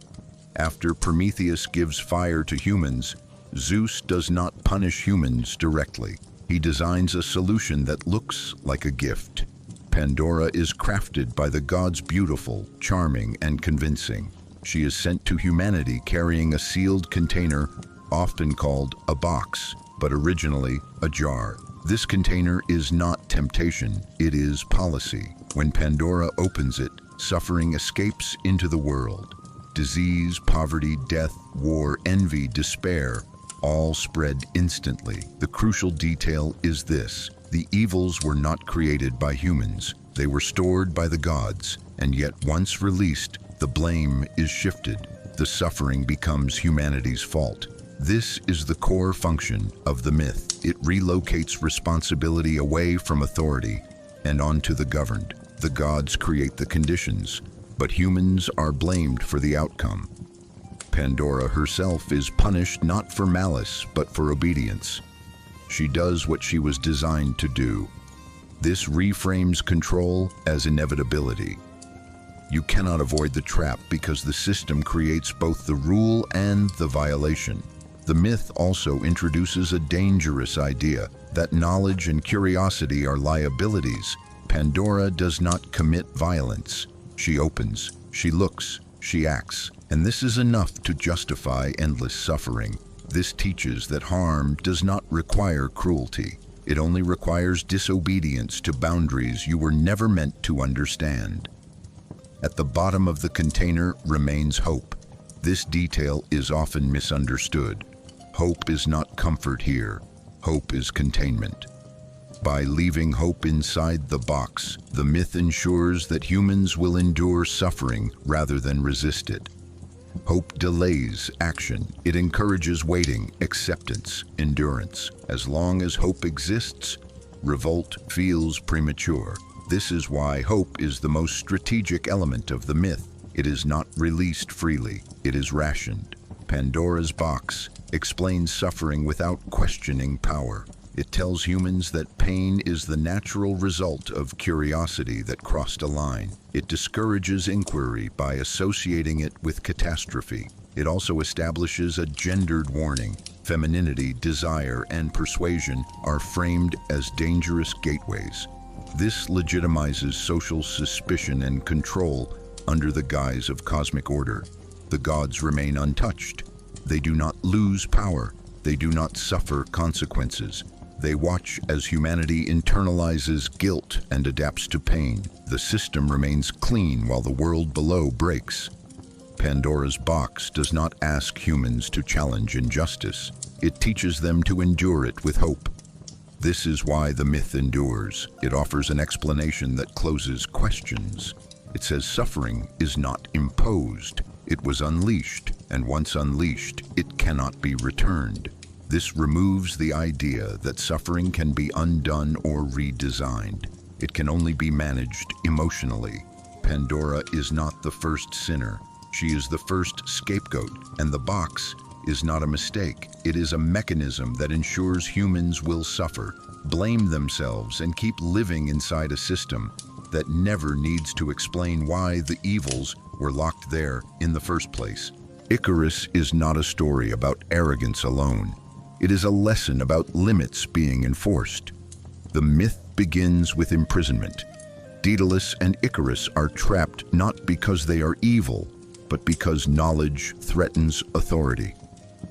After Prometheus gives fire to humans, Zeus does not punish humans directly. He designs a solution that looks like a gift. Pandora is crafted by the gods beautiful, charming, and convincing. She is sent to humanity carrying a sealed container, often called a box, but originally a jar. This container is not temptation, it is policy. When Pandora opens it, suffering escapes into the world. Disease, poverty, death, war, envy, despair, all spread instantly. The crucial detail is this: the evils were not created by humans. They were stored by the gods, and yet once released, the blame is shifted. The suffering becomes humanity's fault. This is the core function of the myth. It relocates responsibility away from authority and onto the governed. The gods create the conditions, but humans are blamed for the outcome. Pandora herself is punished not for malice, but for obedience. She does what she was designed to do. This reframes control as inevitability. You cannot avoid the trap because the system creates both the rule and the violation. The myth also introduces a dangerous idea that knowledge and curiosity are liabilities. Pandora does not commit violence. She opens, she looks, she acts, and this is enough to justify endless suffering. This teaches that harm does not require cruelty. It only requires disobedience to boundaries you were never meant to understand. At the bottom of the container remains hope. This detail is often misunderstood. Hope is not comfort here. Hope is containment. By leaving hope inside the box, the myth ensures that humans will endure suffering rather than resist it. Hope delays action. It encourages waiting, acceptance, endurance. As long as hope exists, revolt feels premature. This is why hope is the most strategic element of the myth. It is not released freely. It is rationed. Pandora's box explains suffering without questioning power. It tells humans that pain is the natural result of curiosity that crossed a line. It discourages inquiry by associating it with catastrophe. It also establishes a gendered warning. Femininity, desire, and persuasion are framed as dangerous gateways. This legitimizes social suspicion and control under the guise of cosmic order. The gods remain untouched. They do not lose power. They do not suffer consequences. They watch as humanity internalizes guilt and adapts to pain. The system remains clean while the world below breaks. Pandora's box does not ask humans to challenge injustice. It teaches them to endure it with hope. This is why the myth endures. It offers an explanation that closes questions. It says suffering is not imposed. It was unleashed, and once unleashed, it cannot be returned. This removes the idea that suffering can be undone or redesigned. It can only be managed emotionally. Pandora is not the first sinner. She is the first scapegoat, and the box is not a mistake. It is a mechanism that ensures humans will suffer, blame themselves, and keep living inside a system that never needs to explain why the evils were locked there in the first place. Icarus is not a story about arrogance alone. It is a lesson about limits being enforced. The myth begins with imprisonment. Daedalus and Icarus are trapped not because they are evil, but because knowledge threatens authority.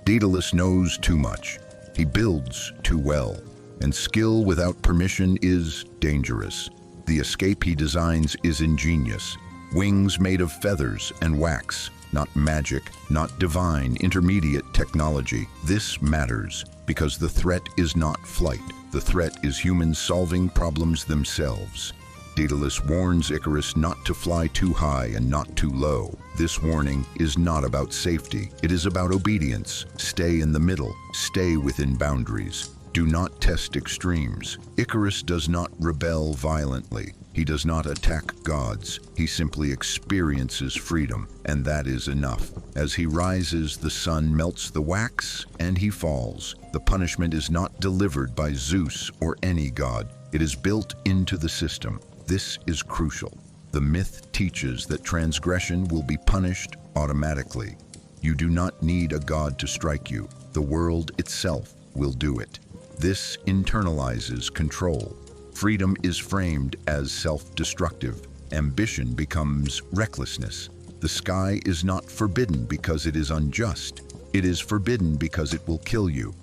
Daedalus knows too much. He builds too well, and skill without permission is dangerous. The escape he designs is ingenious. Wings made of feathers and wax. Not magic, not divine, intermediate technology. This matters because the threat is not flight. The threat is humans solving problems themselves. Daedalus warns Icarus not to fly too high and not too low. This warning is not about safety. It is about obedience. Stay in the middle. Stay within boundaries. Do not test extremes. Icarus does not rebel violently. He does not attack gods. He simply experiences freedom, and that is enough. As he rises, the sun melts the wax, and he falls. The punishment is not delivered by Zeus or any god. It is built into the system. This is crucial. The myth teaches that transgression will be punished automatically. You do not need a god to strike you. The world itself will do it. This internalizes control. Freedom is framed as self-destructive. Ambition becomes recklessness. The sky is not forbidden because it is unjust. It is forbidden because it will kill you.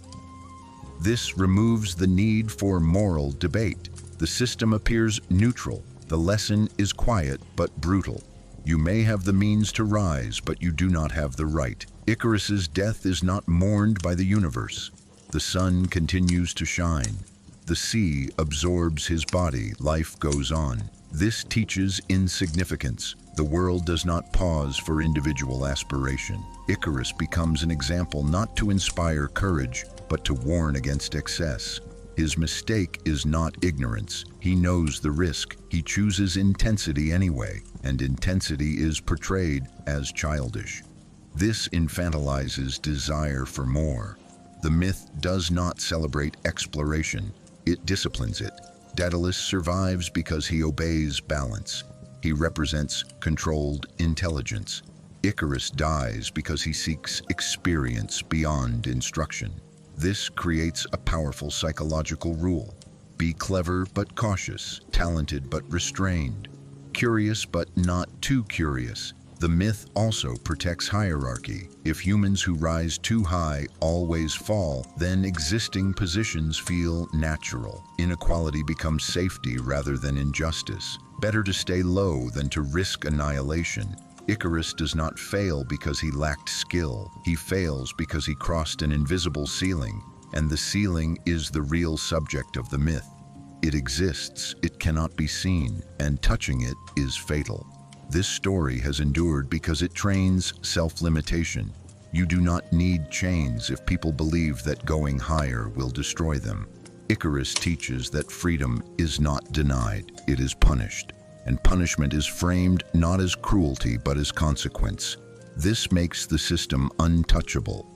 This removes the need for moral debate. The system appears neutral. The lesson is quiet but brutal. You may have the means to rise, but you do not have the right. Icarus's death is not mourned by the universe. The sun continues to shine. The sea absorbs his body. Life goes on. This teaches insignificance. The world does not pause for individual aspiration. Icarus becomes an example not to inspire courage, but to warn against excess. His mistake is not ignorance. He knows the risk. He chooses intensity anyway, and intensity is portrayed as childish. This infantilizes desire for more. The myth does not celebrate exploration. It disciplines it. Daedalus survives because he obeys balance. He represents controlled intelligence. Icarus dies because he seeks experience beyond instruction. This creates a powerful psychological rule. Be clever but cautious, talented but restrained, curious but not too curious. The myth also protects hierarchy. If humans who rise too high always fall, then existing positions feel natural. Inequality becomes safety rather than injustice. Better to stay low than to risk annihilation. Icarus does not fail because he lacked skill. He fails because he crossed an invisible ceiling, and the ceiling is the real subject of the myth. It exists, it cannot be seen, and touching it is fatal. This story has endured because it trains self-limitation. You do not need chains if people believe that going higher will destroy them. Icarus teaches that freedom is not denied, it is punished. And punishment is framed not as cruelty but as consequence. This makes the system untouchable.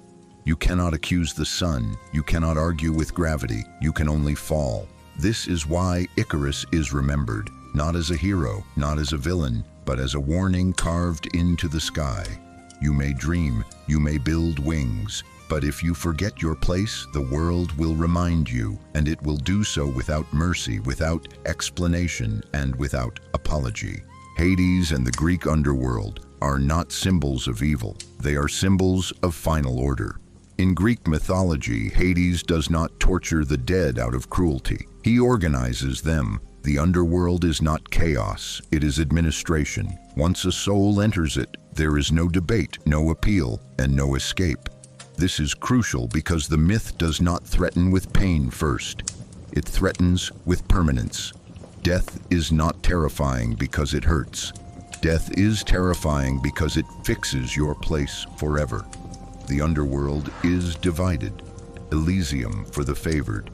You cannot accuse the sun, you cannot argue with gravity, you can only fall. This is why Icarus is remembered, not as a hero, not as a villain, but as a warning carved into the sky. You may dream, you may build wings, but if you forget your place, the world will remind you, and it will do so without mercy, without explanation, and without apology. Hades and the Greek underworld are not symbols of evil, they are symbols of final order. In Greek mythology, Hades does not torture the dead out of cruelty. He organizes them. The underworld is not chaos, it is administration. Once a soul enters it, there is no debate, no appeal, and no escape. This is crucial because the myth does not threaten with pain first. It threatens with permanence. Death is not terrifying because it hurts. Death is terrifying because it fixes your place forever. The underworld is divided. Elysium for the favored,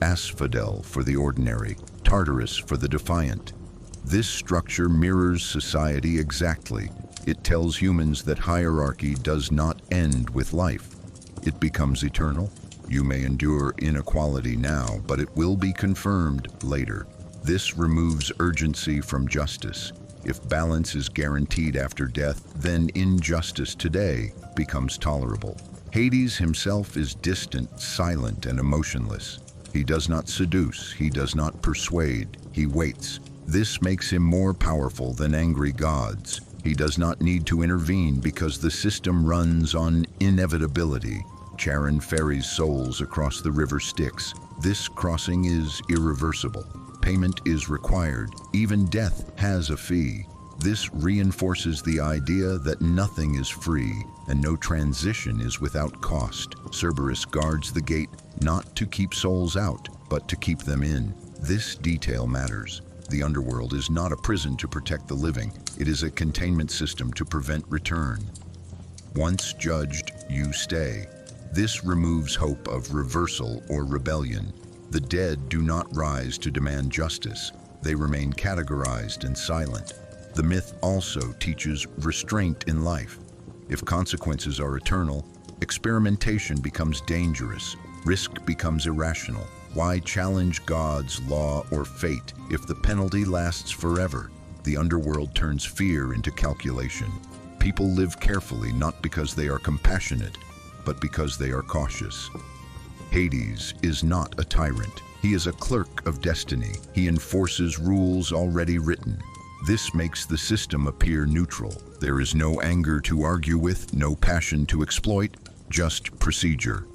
Asphodel for the ordinary, Tartarus for the defiant. This structure mirrors society exactly. It tells humans that hierarchy does not end with life. It becomes eternal. You may endure inequality now, but it will be confirmed later. This removes urgency from justice. If balance is guaranteed after death, then injustice today becomes tolerable. Hades himself is distant, silent, and emotionless. He does not seduce, he does not persuade, he waits. This makes him more powerful than angry gods. He does not need to intervene because the system runs on inevitability. Charon ferries souls across the river Styx. This crossing is irreversible. Payment is required. Even death has a fee. This reinforces the idea that nothing is free and no transition is without cost. Cerberus guards the gate not to keep souls out, but to keep them in. This detail matters. The underworld is not a prison to protect the living. It is a containment system to prevent return. Once judged, you stay. This removes hope of reversal or rebellion. The dead do not rise to demand justice. They remain categorized and silent. The myth also teaches restraint in life. If consequences are eternal, experimentation becomes dangerous. Risk becomes irrational. Why challenge God's law or fate if the penalty lasts forever? The underworld turns fear into calculation. People live carefully not because they are compassionate, but because they are cautious. Hades is not a tyrant. He is a clerk of destiny. He enforces rules already written. This makes the system appear neutral. There is no anger to argue with, no passion to exploit, just procedure.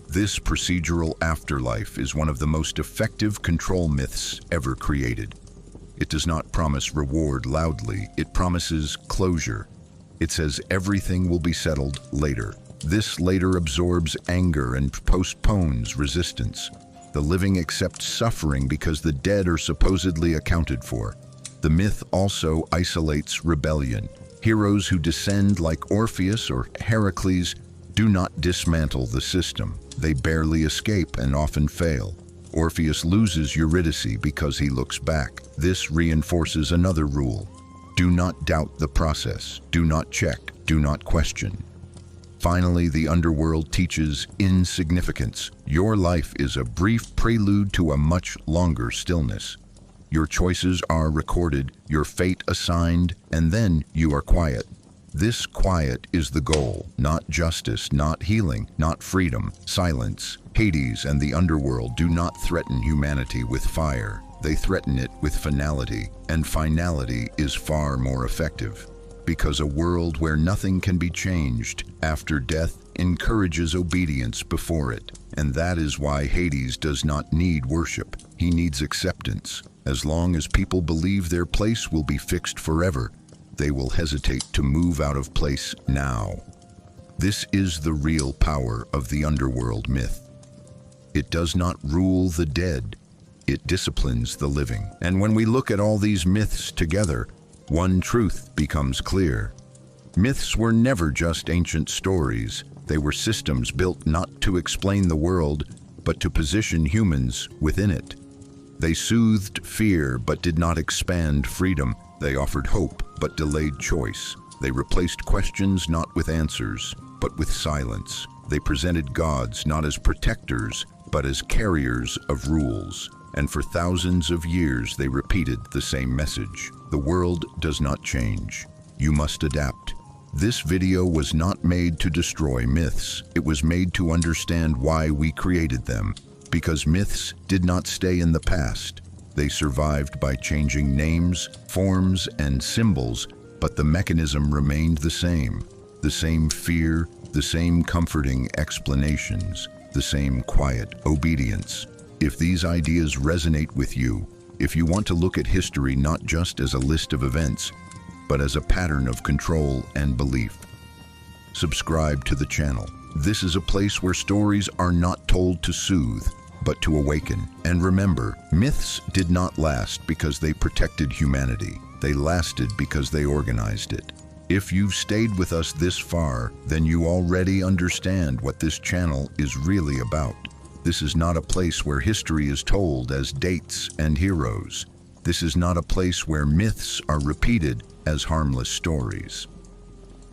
This procedural afterlife is one of the most effective control myths ever created. It does not promise reward loudly, it promises closure. It says everything will be settled later. This later absorbs anger and postpones resistance. The living accept suffering because the dead are supposedly accounted for. The myth also isolates rebellion. Heroes who descend like Orpheus or Heracles do not dismantle the system. They barely escape and often fail. Orpheus loses Eurydice because he looks back. This reinforces another rule. Do not doubt the process. Do not check. Do not question. Finally, the underworld teaches insignificance. Your life is a brief prelude to a much longer stillness. Your choices are recorded, your fate assigned, and then you are quiet. This quiet is the goal, not justice, not healing, not freedom, silence. Hades and the underworld do not threaten humanity with fire. They threaten it with finality, and finality is far more effective. Because a world where nothing can be changed after death encourages obedience before it. And that is why Hades does not need worship. He needs acceptance. As long as people believe their place will be fixed forever, they will hesitate to move out of place now. This is the real power of the underworld myth. It does not rule the dead, it disciplines the living. And when we look at all these myths together, one truth becomes clear. Myths were never just ancient stories. They were systems built not to explain the world, but to position humans within it. They soothed fear but did not expand freedom. They offered hope but delayed choice. They replaced questions not with answers, but with silence. They presented gods not as protectors, but as carriers of rules. And for thousands of years they repeated the same message. The world does not change. You must adapt. This video was not made to destroy myths. It was made to understand why we created them. Because myths did not stay in the past. They survived by changing names, forms, and symbols, but the mechanism remained the same. The same fear, the same comforting explanations, the same quiet obedience. If these ideas resonate with you, if you want to look at history not just as a list of events, but as a pattern of control and belief, subscribe to the channel. This is a place where stories are not told to soothe, but to awaken. And remember, myths did not last because they protected humanity. They lasted because they organized it. If you've stayed with us this far, then you already understand what this channel is really about. This is not a place where history is told as dates and heroes. This is not a place where myths are repeated as harmless stories.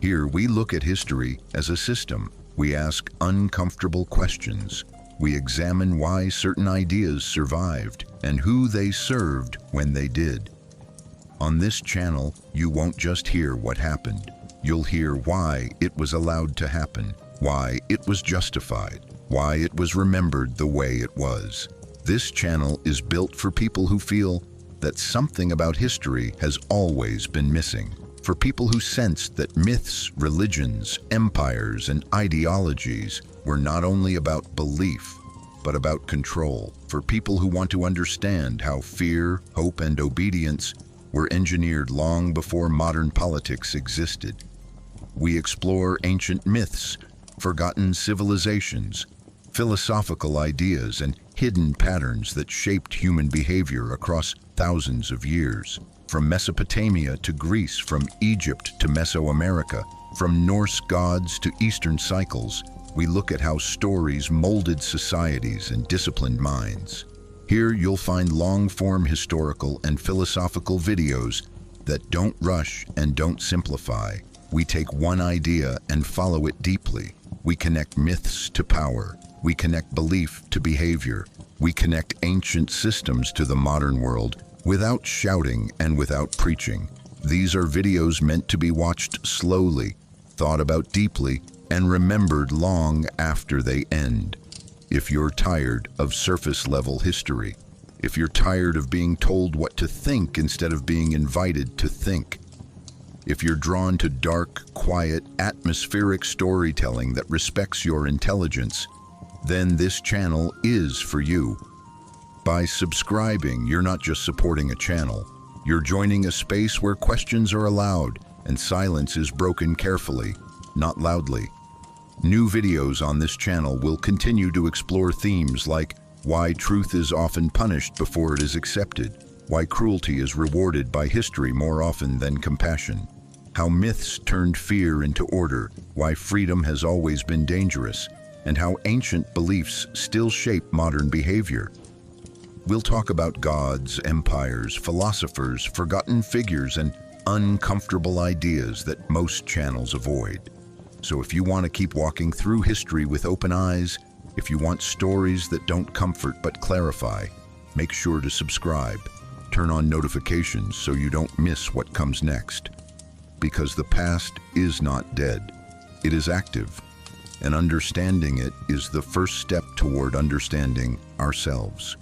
Here we look at history as a system. We ask uncomfortable questions. We examine why certain ideas survived and who they served when they did. On this channel, you won't just hear what happened. You'll hear why it was allowed to happen, why it was justified, why it was remembered the way it was. This channel is built for people who feel that something about history has always been missing. For people who sensed that myths, religions, empires, and ideologies were not only about belief, but about control. For people who want to understand how fear, hope, and obedience were engineered long before modern politics existed. We explore ancient myths, forgotten civilizations, philosophical ideas, and hidden patterns that shaped human behavior across thousands of years. From Mesopotamia to Greece, from Egypt to Mesoamerica, from Norse gods to Eastern cycles, we look at how stories molded societies and disciplined minds. Here you'll find long-form historical and philosophical videos that don't rush and don't simplify. We take one idea and follow it deeply. We connect myths to power. We connect belief to behavior. We connect ancient systems to the modern world without shouting and without preaching. These are videos meant to be watched slowly, thought about deeply, and remembered long after they end. If you're tired of surface-level history, if you're tired of being told what to think instead of being invited to think, if you're drawn to dark, quiet, atmospheric storytelling that respects your intelligence, then this channel is for you. By subscribing, you're not just supporting a channel. You're joining a space where questions are allowed and silence is broken carefully, not loudly. New videos on this channel will continue to explore themes like why truth is often punished before it is accepted, why cruelty is rewarded by history more often than compassion, how myths turned fear into order, why freedom has always been dangerous, and how ancient beliefs still shape modern behavior. We'll talk about gods, empires, philosophers, forgotten figures, and uncomfortable ideas that most channels avoid. So if you want to keep walking through history with open eyes, if you want stories that don't comfort but clarify, make sure to subscribe. Turn on notifications so you don't miss what comes next. because the past is not dead. It is active, and understanding it is the first step toward understanding ourselves.